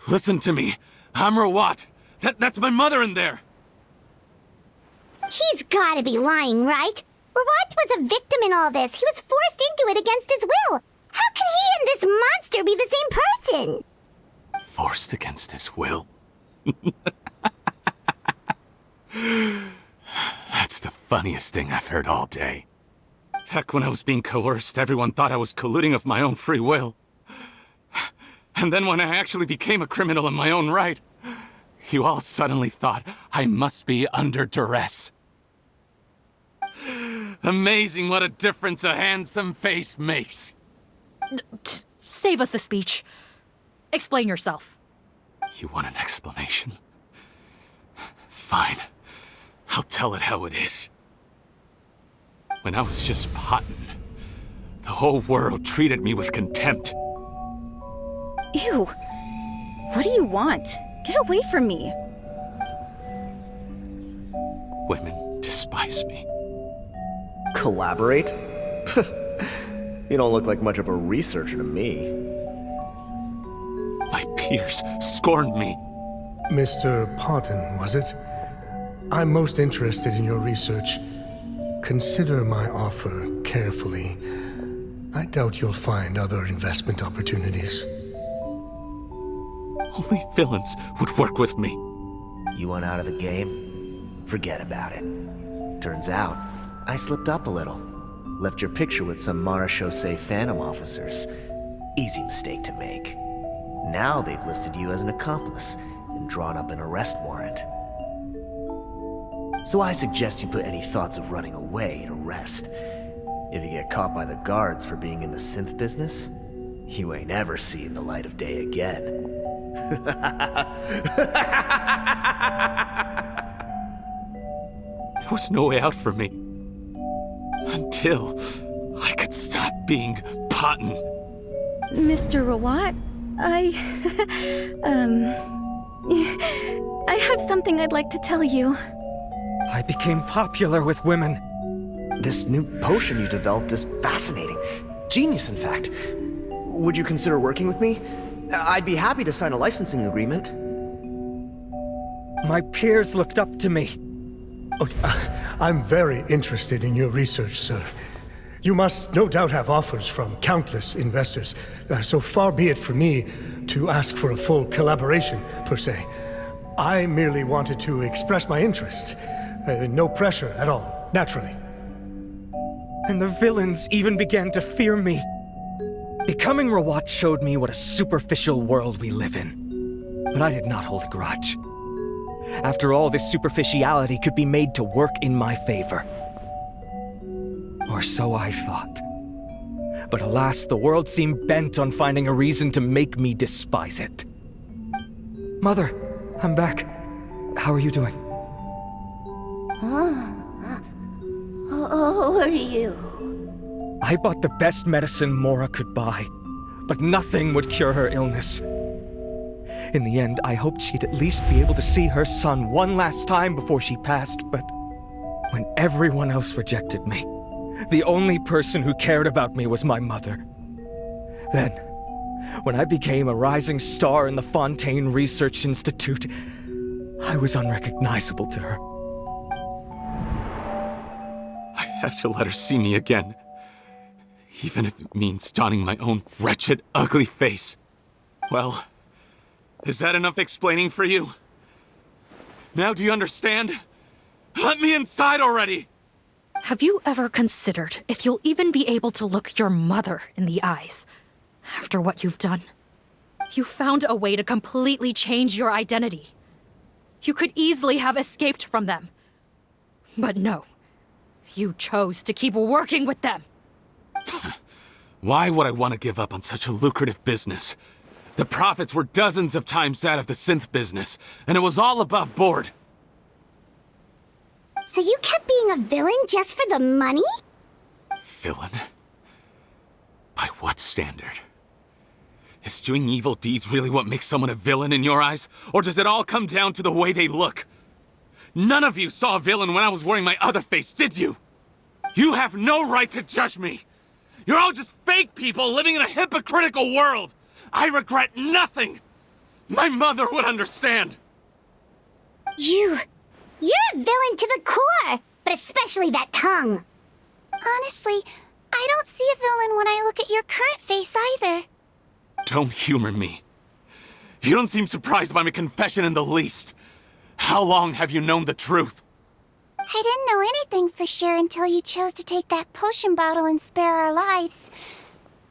Listen to me. I'm Rawat. That's my mother in there. He's gotta be lying, right? Rawat was a victim in all this. He was forced into it against his will. How can he and this monster be the same person? Forced against his will? That's the funniest thing I've heard all day. Back when I was being coerced, everyone thought I was colluding of my own free will. And then when I actually became a criminal in my own right, you all suddenly thought I must be under duress. Amazing what a difference a handsome face makes. Save us the speech. Explain yourself. You want an explanation? Fine. I'll tell it how it is. When I was just Potten, the whole world treated me with contempt. Ew. What do you want? Get away from me. Women despise me. Collaborate? You don't look like much of a researcher to me. My peers scorned me. Mr. Parton, was it? I'm most interested in your research. Consider my offer carefully. I doubt you'll find other investment opportunities. Only villains would work with me. You want out of the game? Forget about it. Turns out, I slipped up a little. Left your picture with some Marechaussee Phantom officers. Easy mistake to make. Now they've listed you as an accomplice and drawn up an arrest warrant. So I suggest you put any thoughts of running away to rest. If you get caught by the guards for being in the synth business, you ain't ever seen the light of day again. There was no way out for me. Until I could stop being Parton. Mr. Rawat, I have something I'd like to tell you. I became popular with women. This new potion you developed is fascinating. Genius, in fact. Would you consider working with me? I'd be happy to sign a licensing agreement. My peers looked up to me. I'm very interested in your research, sir. You must no doubt have offers from countless investors, so far be it for me to ask for a full collaboration, per se. I merely wanted to express my interest. No pressure at all, naturally. And the villains even began to fear me. Becoming Rawat showed me what a superficial world we live in. But I did not hold a grudge. After all, this superficiality could be made to work in my favor. Or so I thought. But alas, the world seemed bent on finding a reason to make me despise it. Mother, I'm back. How are you doing? Who are you? I bought the best medicine Mora could buy, but nothing would cure her illness. In the end, I hoped she'd at least be able to see her son one last time before she passed, but when everyone else rejected me, the only person who cared about me was my mother. Then, when I became a rising star in the Fontaine Research Institute, I was unrecognizable to her. I have to let her see me again. Even if it means donning my own wretched, ugly face. Well, is that enough explaining for you? Now do you understand? Let me inside already! Have you ever considered if you'll even be able to look your mother in the eyes after what you've done? You found a way to completely change your identity. You could easily have escaped from them. But no, you chose to keep working with them. Why would I want to give up on such a lucrative business? The profits were dozens of times that of the synth business, and it was all above board. So you kept being a villain just for the money? Villain? By what standard? Is doing evil deeds really what makes someone a villain in your eyes? Or does it all come down to the way they look? None of you saw a villain when I was wearing my other face, did you? You have no right to judge me! You're all just fake people living in a hypocritical world! I regret nothing! My mother would understand! You're a villain to the core! But especially that tongue! Honestly, I don't see a villain when I look at your current face either. Don't humor me. You don't seem surprised by my confession in the least. How long have you known the truth? I didn't know anything for sure until you chose to take that potion bottle and spare our lives.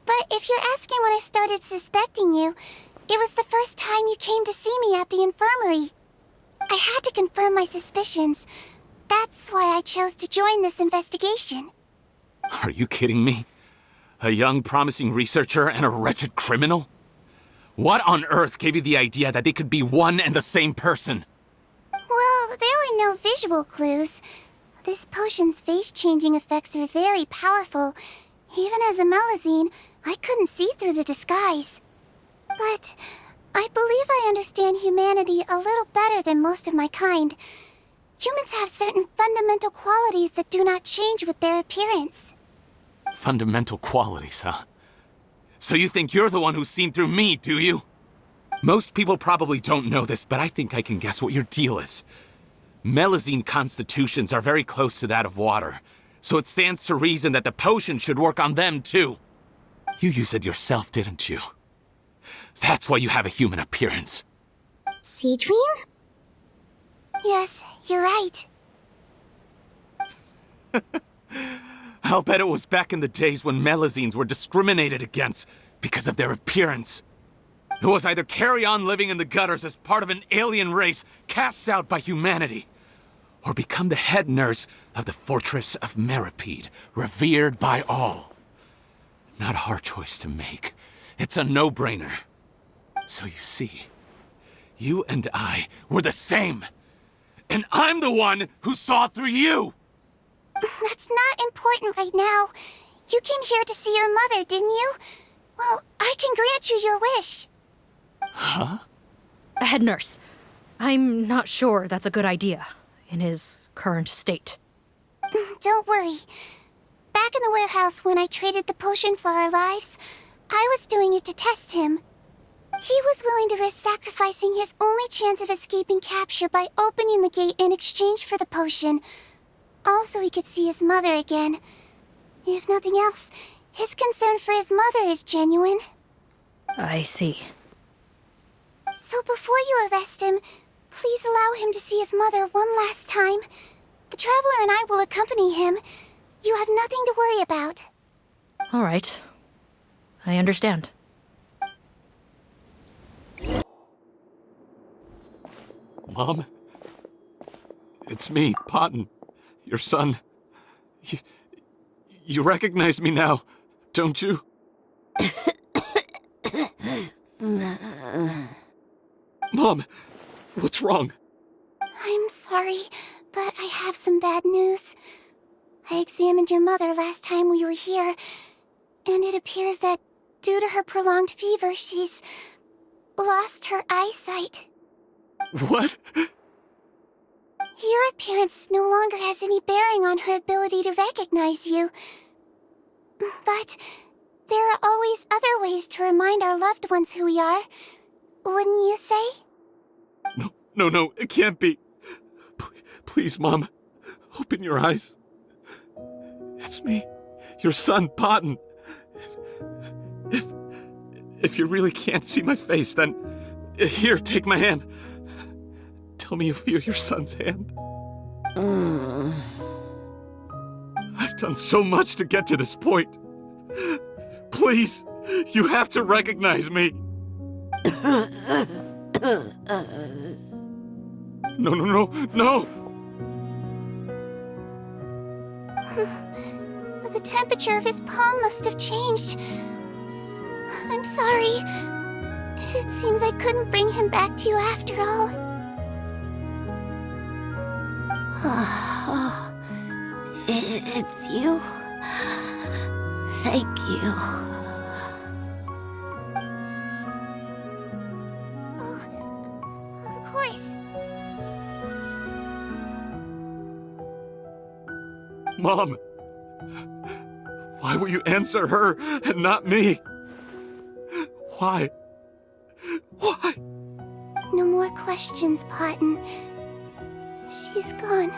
But if you're asking when I started suspecting you, it was the first time you came to see me at the infirmary. I had to confirm my suspicions. That's why I chose to join this investigation. Are you kidding me? A young, promising researcher and a wretched criminal? What on earth gave you the idea that they could be one and the same person? Well, there were no visual clues. This potion's face-changing effects are very powerful. Even as a Melazine, I couldn't see through the disguise. But I believe I understand humanity a little better than most of my kind. Humans have certain fundamental qualities that do not change with their appearance. Fundamental qualities, huh? So you think you're the one who's seen through me, do you? Most people probably don't know this, but I think I can guess what your deal is. Melazine constitutions are very close to that of water, so it stands to reason that the potion should work on them too. You use it yourself, didn't you? That's why you have a human appearance. Sigewinne? Yes, you're right. I'll bet it was back in the days when Melazines were discriminated against because of their appearance. It was either carry on living in the gutters as part of an alien race cast out by humanity, or become the head nurse of the fortress of Meropide, revered by all. Not a hard choice to make. It's a no-brainer. So you see, you and I were the same. And I'm the one who saw through you! That's not important right now. You came here to see your mother, didn't you? Well, I can grant you your wish. Huh? Head nurse, I'm not sure that's a good idea in his current state. Don't worry. Back in the warehouse when I traded the potion for our lives, I was doing it to test him. He was willing to risk sacrificing his only chance of escaping capture by opening the gate in exchange for the potion. Also, he could see his mother again. If nothing else, his concern for his mother is genuine. I see. So before you arrest him, please allow him to see his mother one last time. The Traveler and I will accompany him. You have nothing to worry about. All right. I understand. Mom? It's me, Potton. Your son. You recognize me now, don't you? Mom, what's wrong? I'm sorry, but I have some bad news. I examined your mother last time we were here, and it appears that due to her prolonged fever, she's lost her eyesight. What? Your appearance no longer has any bearing on her ability to recognize you. But there are always other ways to remind our loved ones who we are. Wouldn't you say? No, it can't be. Please, Mom, open your eyes. It's me, your son, Potton. If you really can't see my face, then here, take my hand. Tell me you feel your son's hand. I've done so much to get to this point. Please, you have to recognize me. No. The temperature of his palm must have changed. I'm sorry. It seems I couldn't bring him back to you after all. It's you. Thank you. Of course. Mom, why will you answer her and not me? Why? No more questions, Potton. She's gone.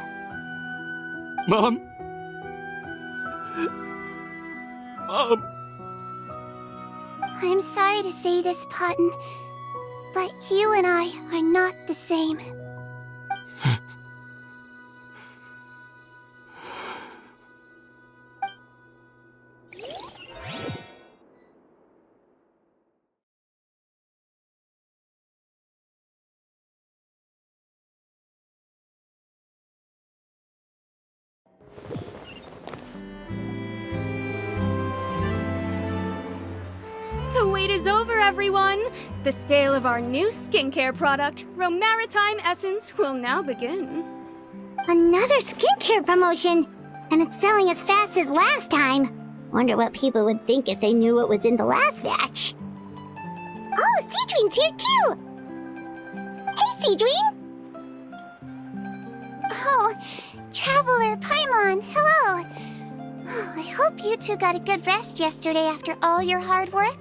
Mom? I'm sorry to say this, Potton, but you and I are not the same. The wait is over, everyone! The sale of our new skincare product, Romaritime Essence, will now begin. Another skincare promotion! And it's selling as fast as last time. Wonder what people would think if they knew what was in the last batch. Oh, Sigewinne's here too! Hey, Sigewinne! Oh, Traveler, Paimon, hello! Oh, I hope you two got a good rest yesterday after all your hard work.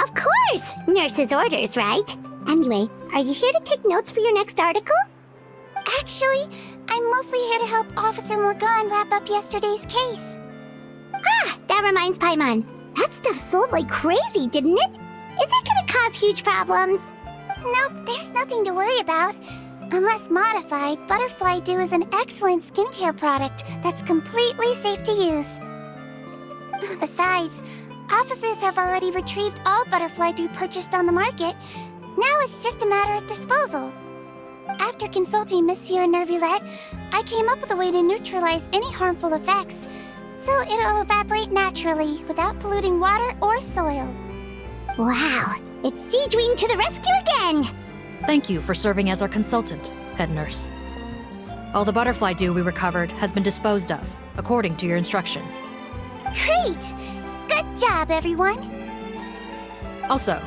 Of course! Nurse's orders, right? Anyway, are you here to take notes for your next article? Actually, I'm mostly here to help Officer Morgan wrap up yesterday's case. Ah, that reminds Paimon. That stuff sold like crazy, didn't it? Is it gonna cause huge problems? Nope, there's nothing to worry about. Unless modified, Butterfly Dew is an excellent skincare product that's completely safe to use. Besides, officers have already retrieved all Butterfly Dew purchased on the market. Now it's just a matter of disposal. After consulting Monsieur Nervulette, I came up with a way to neutralize any harmful effects, so it'll evaporate naturally without polluting water or soil. Wow, it's Sigewinne to the rescue again! Thank you for serving as our consultant, head nurse. All the butterfly dew we recovered has been disposed of, according to your instructions. Great! Good job, everyone! Also,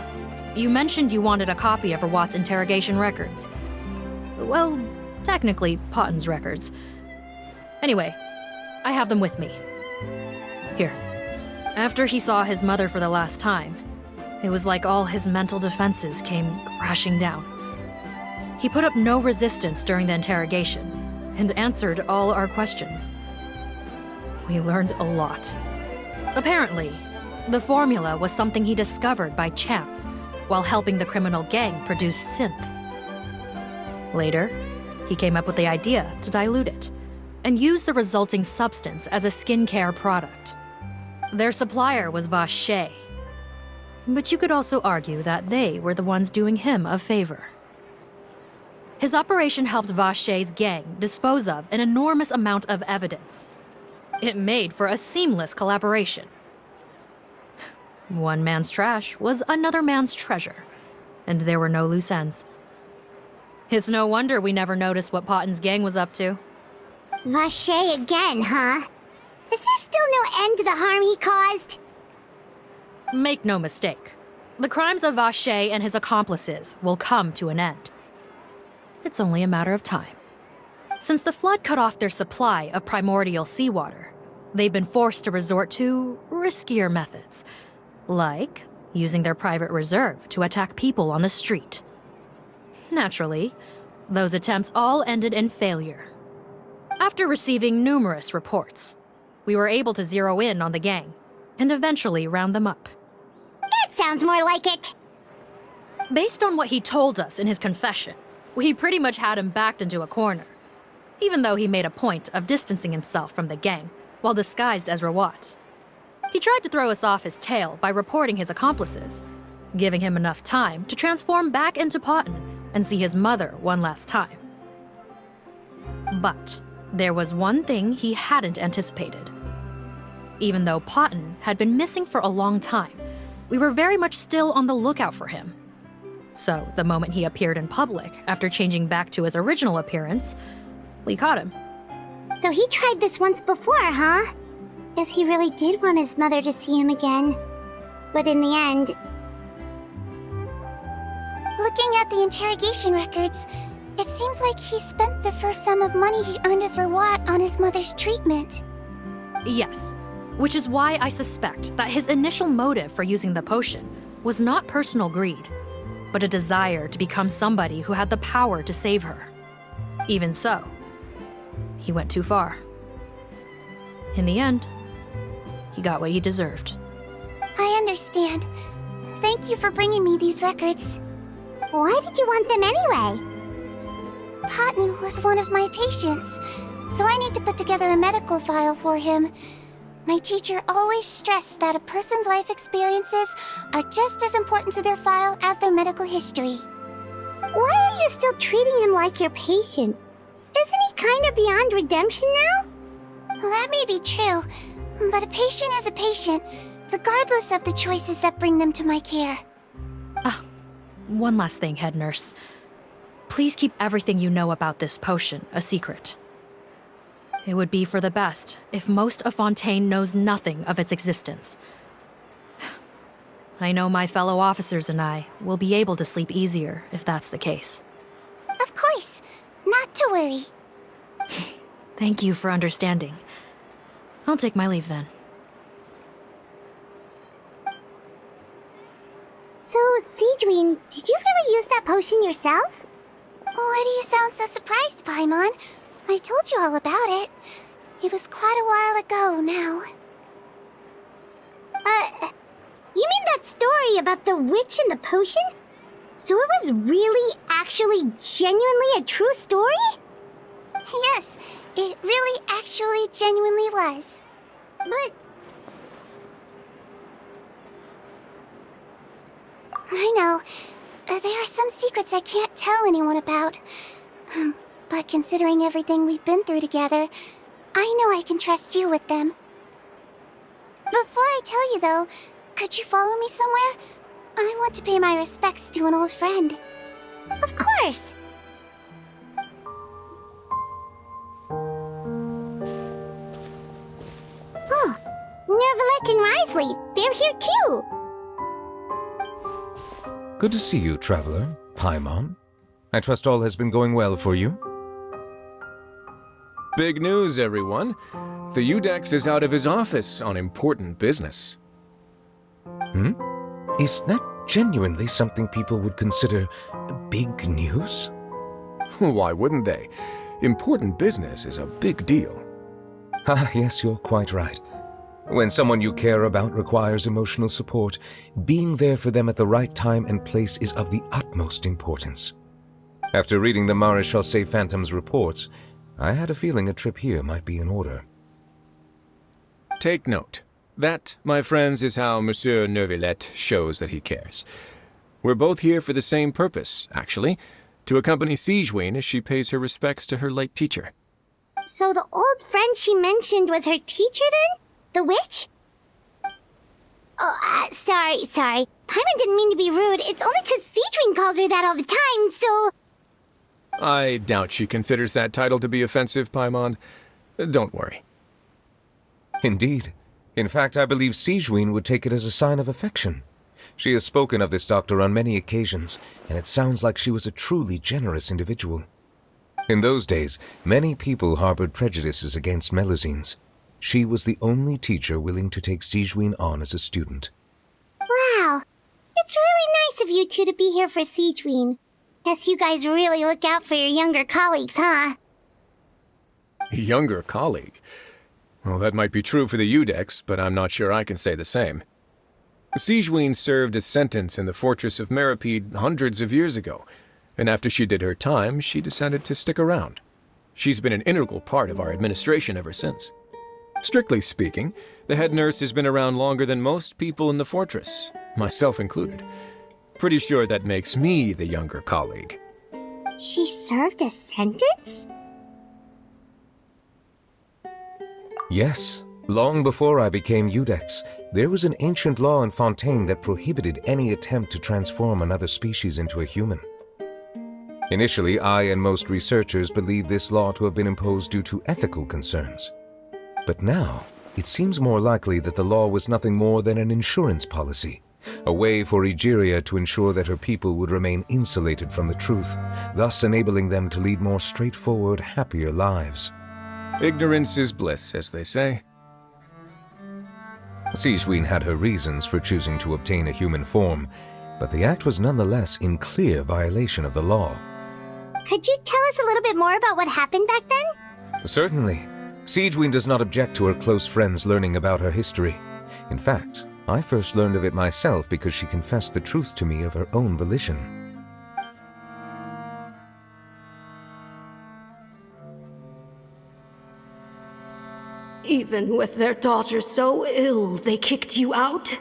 you mentioned you wanted a copy of Rawat's interrogation records. Well, technically, Potten's records. Anyway, I have them with me. Here. After he saw his mother for the last time, it was like all his mental defenses came crashing down. He put up no resistance during the interrogation, and answered all our questions. We learned a lot. Apparently, the formula was something he discovered by chance while helping the criminal gang produce synth. Later, he came up with the idea to dilute it and use the resulting substance as a skincare product. Their supplier was Vache, but you could also argue that they were the ones doing him a favor. His operation helped Vache's gang dispose of an enormous amount of evidence. It made for a seamless collaboration. One man's trash was another man's treasure, and there were no loose ends. It's no wonder we never noticed what Potten's gang was up to. Vache again, huh? Is there still no end to the harm he caused? Make no mistake, the crimes of Vache and his accomplices will come to an end. It's only a matter of time. Since the flood cut off their supply of primordial seawater, they've been forced to resort to riskier methods, like using their private reserve to attack people on the street. Naturally, those attempts all ended in failure. After receiving numerous reports, we were able to zero in on the gang and eventually round them up. That sounds more like it. Based on what he told us in his confession, we pretty much had him backed into a corner, even though he made a point of distancing himself from the gang while disguised as Rawat. He tried to throw us off his tail by reporting his accomplices, giving him enough time to transform back into Potten and see his mother one last time. But there was one thing he hadn't anticipated. Even though Potten had been missing for a long time, we were very much still on the lookout for him. So the moment he appeared in public after changing back to his original appearance, we caught him. So he tried this once before, huh? Guess he really did want his mother to see him again. But in the end... Looking at the interrogation records, it seems like he spent the first sum of money he earned as Rawat on his mother's treatment. Yes, which is why I suspect that his initial motive for using the potion was not personal greed, but a desire to become somebody who had the power to save her. Even so, he went too far. In the end, he got what he deserved. I understand. Thank you for bringing me these records. Why did you want them anyway? Potten was one of my patients, so I need to put together a medical file for him. My teacher always stressed that a person's life experiences are just as important to their file as their medical history. Why are you still treating him like your patient? Isn't he kind of beyond redemption now? Well, that may be true, but a patient is a patient, regardless of the choices that bring them to my care. One last thing, head nurse. Please keep everything you know about this potion a secret. It would be for the best if most of Fontaine knows nothing of its existence. I know my fellow officers and I will be able to sleep easier if that's the case. Of course. Not to worry. Thank you for understanding. I'll take my leave then. So, Sigewinne, did you really use that potion yourself? Why do you sound so surprised, Paimon? I told you all about it. It was quite a while ago now. You mean that story about the witch and the potion? So it was really, actually, genuinely a true story? Yes, it really actually genuinely was. But... I know. There are some secrets I can't tell anyone about. But considering everything we've been through together, I know I can trust you with them. Before I tell you though, could you follow me somewhere? I want to pay my respects to an old friend. Of course! Oh, Nervalette and Risley, they're here too! Good to see you, Traveler. Paimon. I trust all has been going well for you? Big news, everyone. The Udex is out of his office on important business. Is that genuinely something people would consider big news? Why wouldn't they? Important business is a big deal. Ah, yes, you're quite right. When someone you care about requires emotional support, being there for them at the right time and place is of the utmost importance. After reading the Maréchal Phantom's reports, I had a feeling a trip here might be in order. Take note. That, my friends, is how Monsieur Neuvillette shows that he cares. We're both here for the same purpose, actually, to accompany Sigewinne as she pays her respects to her late teacher. So the old friend she mentioned was her teacher then? The witch? Oh, sorry. Paimon didn't mean to be rude. It's only 'cause Sigewinne calls her that all the time, so... I doubt she considers that title to be offensive, Paimon. Don't worry. Indeed. In fact, I believe Sigewinne would take it as a sign of affection. She has spoken of this doctor on many occasions, and it sounds like she was a truly generous individual. In those days, many people harbored prejudices against Melusines. She was the only teacher willing to take Sigewinne on as a student. Wow. It's really nice of you two to be here for Sigewinne. Guess you guys really look out for your younger colleagues, huh? Younger colleague? Well, that might be true for the Udex, but I'm not sure I can say the same. Sigewinne served a sentence in the fortress of Meripede hundreds of years ago, and after she did her time, she decided to stick around. She's been an integral part of our administration ever since. Strictly speaking, the head nurse has been around longer than most people in the fortress, myself included. Pretty sure that makes me the younger colleague. She served a sentence? Yes. Long before I became Udex, there was an ancient law in Fontaine that prohibited any attempt to transform another species into a human. Initially, I and most researchers believed this law to have been imposed due to ethical concerns. But now, it seems more likely that the law was nothing more than an insurance policy, a way for Egeria to ensure that her people would remain insulated from the truth, thus enabling them to lead more straightforward, happier lives. Ignorance is bliss, as they say. Sigewinne had her reasons for choosing to obtain a human form, but the act was nonetheless in clear violation of the law. Could you tell us a little bit more about what happened back then? Certainly. Sigewinne does not object to her close friends learning about her history. In fact, I first learned of it myself because she confessed the truth to me of her own volition. Even with their daughter so ill, they kicked you out?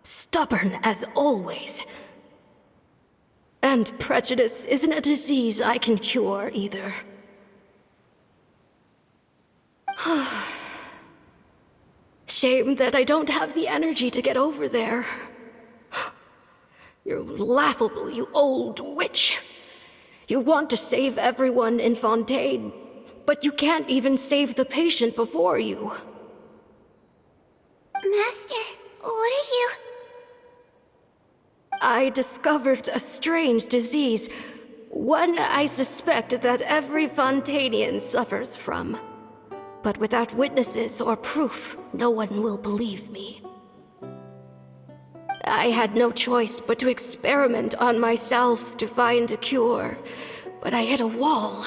Stubborn as always. And prejudice isn't a disease I can cure either. Shame that I don't have the energy to get over there. You're laughable, you old witch. You want to save everyone in Fontaine, but you can't even save the patient before you. Master, what are you... I discovered a strange disease. One I suspect that every Fontanian suffers from. But without witnesses or proof, no one will believe me. I had no choice but to experiment on myself to find a cure, but I hit a wall.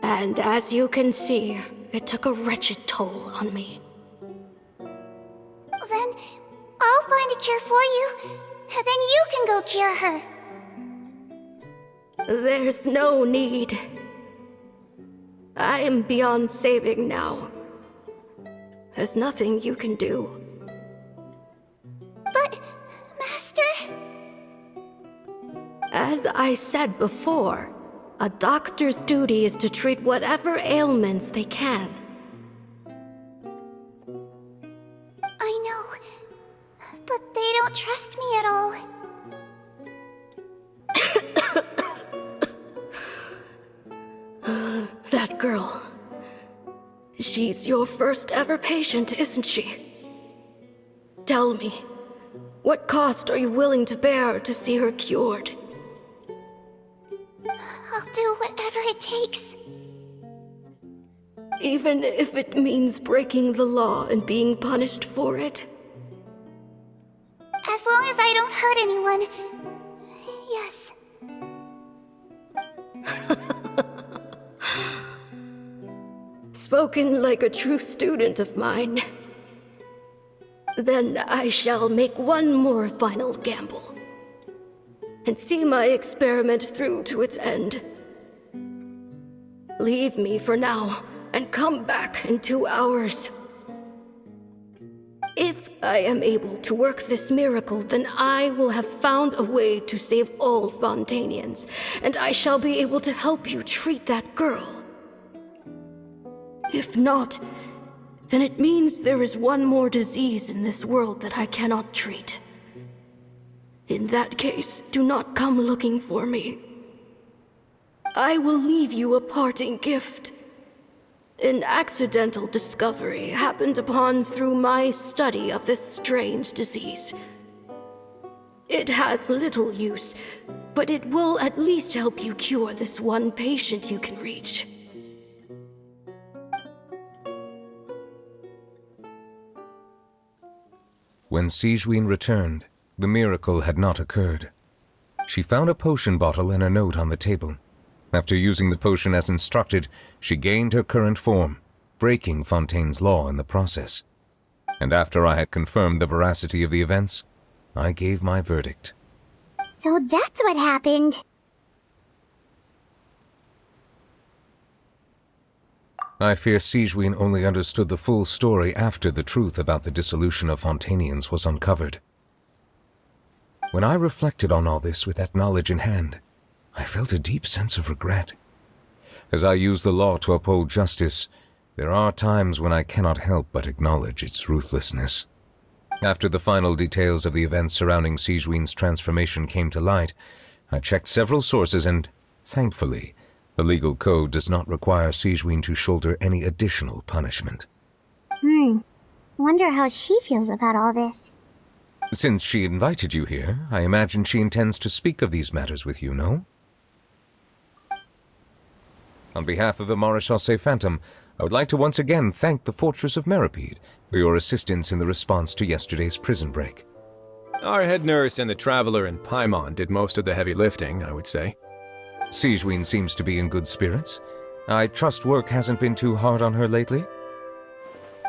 And as you can see, it took a wretched toll on me. Then I'll find a cure for you, and then you can go cure her. There's no need. I am beyond saving now. There's nothing you can do. But, Master... As I said before, a doctor's duty is to treat whatever ailments they can. I know, but they don't trust me at all. That girl. She's your first ever patient, isn't she? Tell me, what cost are you willing to bear to see her cured? I'll do whatever it takes. Even if it means breaking the law and being punished for it? As long as I don't hurt anyone. Yes. Spoken like a true student of mine. Then I shall make one more final gamble. And see my experiment through to its end. Leave me for now, and come back in 2 hours. If I am able to work this miracle, then I will have found a way to save all Fontanians, and I shall be able to help you treat that girl. If not, then it means there is one more disease in this world that I cannot treat. In that case, do not come looking for me. I will leave you a parting gift. An accidental discovery happened upon through my study of this strange disease. It has little use, but it will at least help you cure this one patient you can reach. When Sigewinne returned, the miracle had not occurred. She found a potion bottle and a note on the table. After using the potion as instructed, she gained her current form, breaking Fontaine's law in the process. And after I had confirmed the veracity of the events, I gave my verdict. So that's what happened. I fear Sigewinne only understood the full story after the truth about the dissolution of Fontanians was uncovered. When I reflected on all this with that knowledge in hand, I felt a deep sense of regret. As I use the law to uphold justice, there are times when I cannot help but acknowledge its ruthlessness. After the final details of the events surrounding Sigewinne's transformation came to light, I checked several sources and, thankfully, the legal code does not require Sigewinne to shoulder any additional punishment. Wonder how she feels about all this. Since she invited you here, I imagine she intends to speak of these matters with you, no? On behalf of the Maréchal Phantom, I would like to once again thank the Fortress of Meripede for your assistance in the response to yesterday's prison break. Our head nurse and the Traveler in Paimon did most of the heavy lifting, I would say. Sigewinne seems to be in good spirits. I trust work hasn't been too hard on her lately?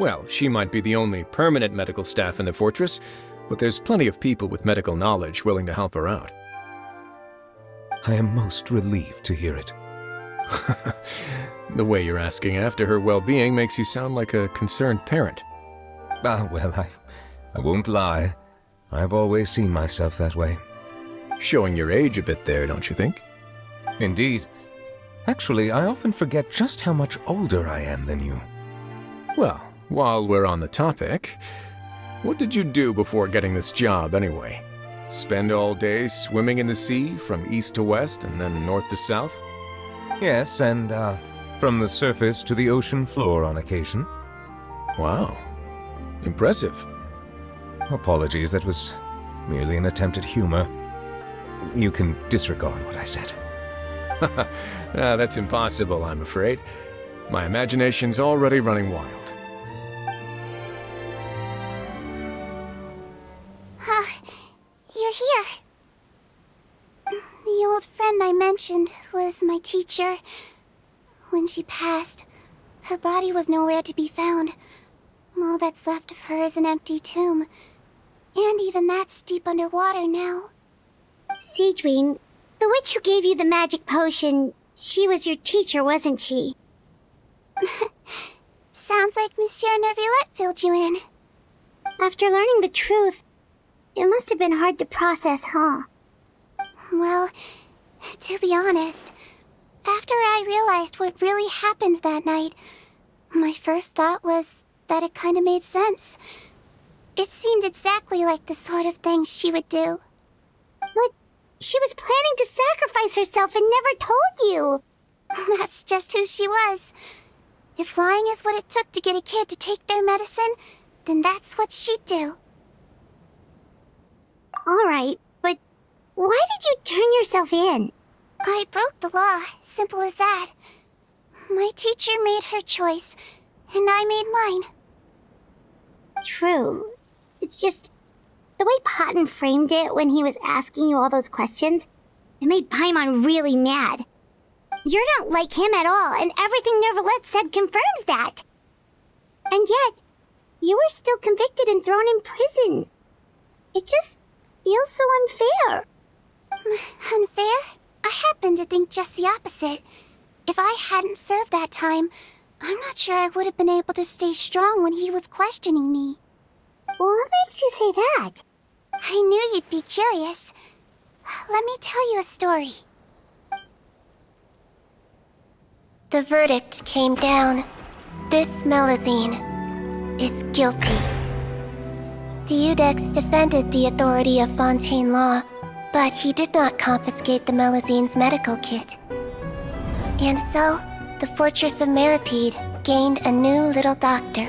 Well, she might be the only permanent medical staff in the fortress, but there's plenty of people with medical knowledge willing to help her out. I am most relieved to hear it. The way you're asking after her well-being makes you sound like a concerned parent. Well, I won't lie. I've always seen myself that way. Showing your age a bit there, don't you think? Indeed. Actually, I often forget just how much older I am than you. Well, while we're on the topic, what did you do before getting this job anyway? Spend all day swimming in the sea from east to west and then north to south? Yes, and from the surface to the ocean floor on occasion. Wow. Impressive. Apologies, that was merely an attempt at humor. You can disregard what I said. That's impossible, I'm afraid. My imagination's already running wild. You're here. The old friend I mentioned was my teacher. When she passed, her body was nowhere to be found. All that's left of her is an empty tomb. And even that's deep underwater now. Sigewinne, the witch who gave you the magic potion, she was your teacher, wasn't she? Sounds like Monsieur Neuvillette filled you in. After learning the truth, it must have been hard to process, huh? Well, to be honest, after I realized what really happened that night, my first thought was that it kinda made sense. It seemed exactly like the sort of thing she would do. But she was planning to sacrifice herself and never told you! That's just who she was. If lying is what it took to get a kid to take their medicine, then that's what she'd do. Alright, but why did you turn yourself in? I broke the law, simple as that. My teacher made her choice, and I made mine. True. It's just, the way Potton framed it when he was asking you all those questions, it made Paimon really mad. You're not like him at all, and everything Neuvillette said confirms that. And yet, you were still convicted and thrown in prison. It just feels so unfair. Unfair? I happen to think just the opposite. If I hadn't served that time, I'm not sure I would have been able to stay strong when he was questioning me. What makes you say that? I knew you'd be curious. Let me tell you a story. The verdict came down. This Melusine is guilty. The Iudex defended the authority of Fontaine law, but he did not confiscate the Melusine's medical kit. And so, the fortress of Meripede gained a new little doctor.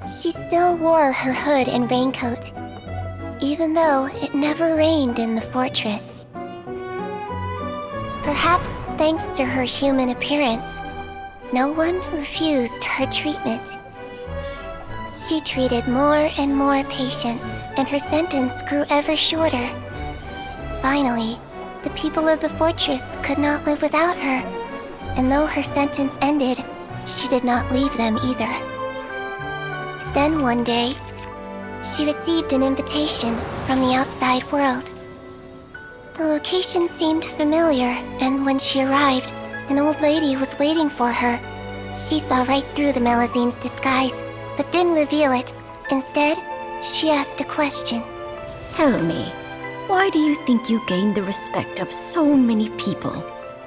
She still wore her hood and raincoat, even though it never rained in the fortress. Perhaps thanks to her human appearance, no one refused her treatment. She treated more and more patients, and her sentence grew ever shorter. Finally, the people of the fortress could not live without her, and though her sentence ended, she did not leave them either. Then one day, she received an invitation from the outside world. The location seemed familiar, and when she arrived, an old lady was waiting for her. She saw right through the Melusine's disguise, but didn't reveal it. Instead, she asked a question. Tell me, why do you think you gained the respect of so many people,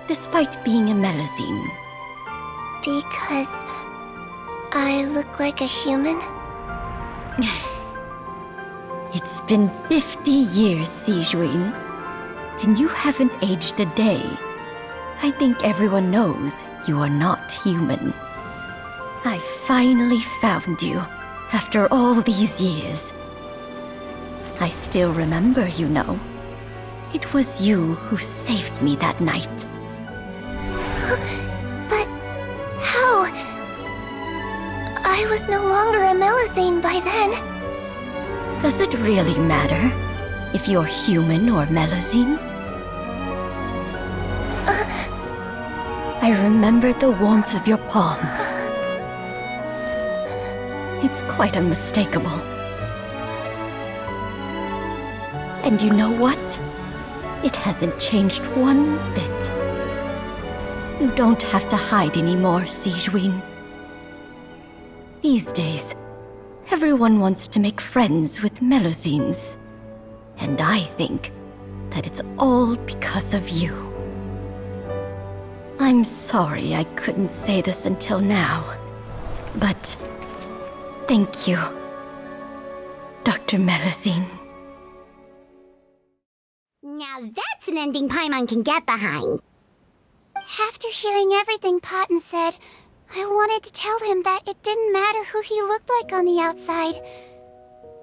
despite being a Melusine? Because I look like a human? It's been 50 years, Sigewinne, and you haven't aged a day. I think everyone knows you are not human. I finally found you, after all these years. I still remember, you know. It was you who saved me that night. But how? I was no longer a Melusine by then. Does it really matter if you're human or Melusine? I remember the warmth of your palm. It's quite unmistakable. And you know what? It hasn't changed one bit. You don't have to hide anymore, Sigewinne. These days, everyone wants to make friends with Melusines. And I think that it's all because of you. I'm sorry I couldn't say this until now, but thank you, Dr. Melusine. Now that's an ending Paimon can get behind. After hearing everything Potton said, I wanted to tell him that it didn't matter who he looked like on the outside.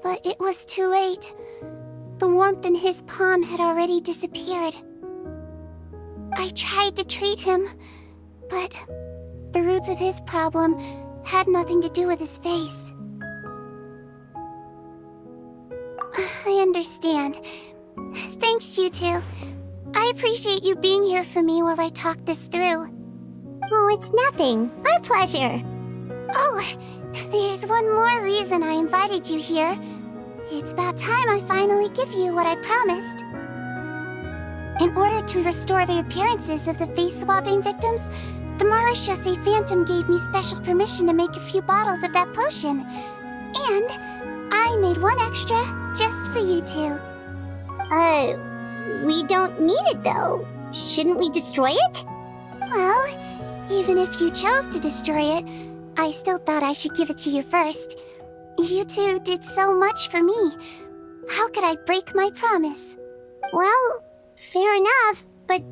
But it was too late. The warmth in his palm had already disappeared. I tried to treat him, but the roots of his problem had nothing to do with his face. I understand. Thanks, you two. I appreciate you being here for me while I talk this through. Oh, it's nothing. Our pleasure. Oh, there's one more reason I invited you here. It's about time I finally give you what I promised. In order to restore the appearances of the face-swapping victims, the Marashose Phantom gave me special permission to make a few bottles of that potion. And I made one extra just for you two. We don't need it though. Shouldn't we destroy it? Well, even if you chose to destroy it, I still thought I should give it to you first. You two did so much for me. How could I break my promise? Well, fair enough, but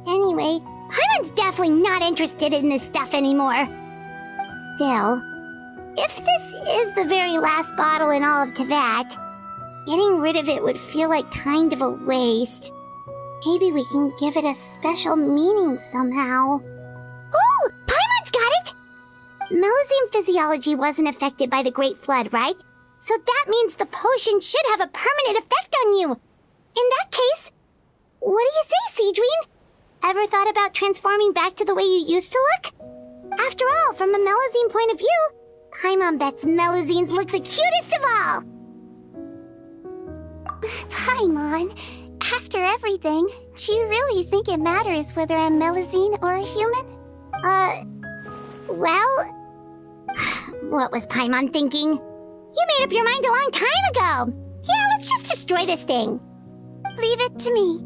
anyway, Paimon's definitely not interested in this stuff anymore. Still, if this is the very last bottle in all of Teyvat, getting rid of it would feel like kind of a waste. Maybe we can give it a special meaning somehow. Oh, Paimon's got it! Melazine physiology wasn't affected by the Great Flood, right? So that means the potion should have a permanent effect on you. In that case, what do you say, Sigewinne? Ever thought about transforming back to the way you used to look? After all, from a Melazine point of view, Paimon bets Melazines look the cutest of all. Paimon, after everything, do you really think it matters whether I'm Melazine or a human? Well... What was Paimon thinking? You made up your mind a long time ago! Yeah, let's just destroy this thing. Leave it to me.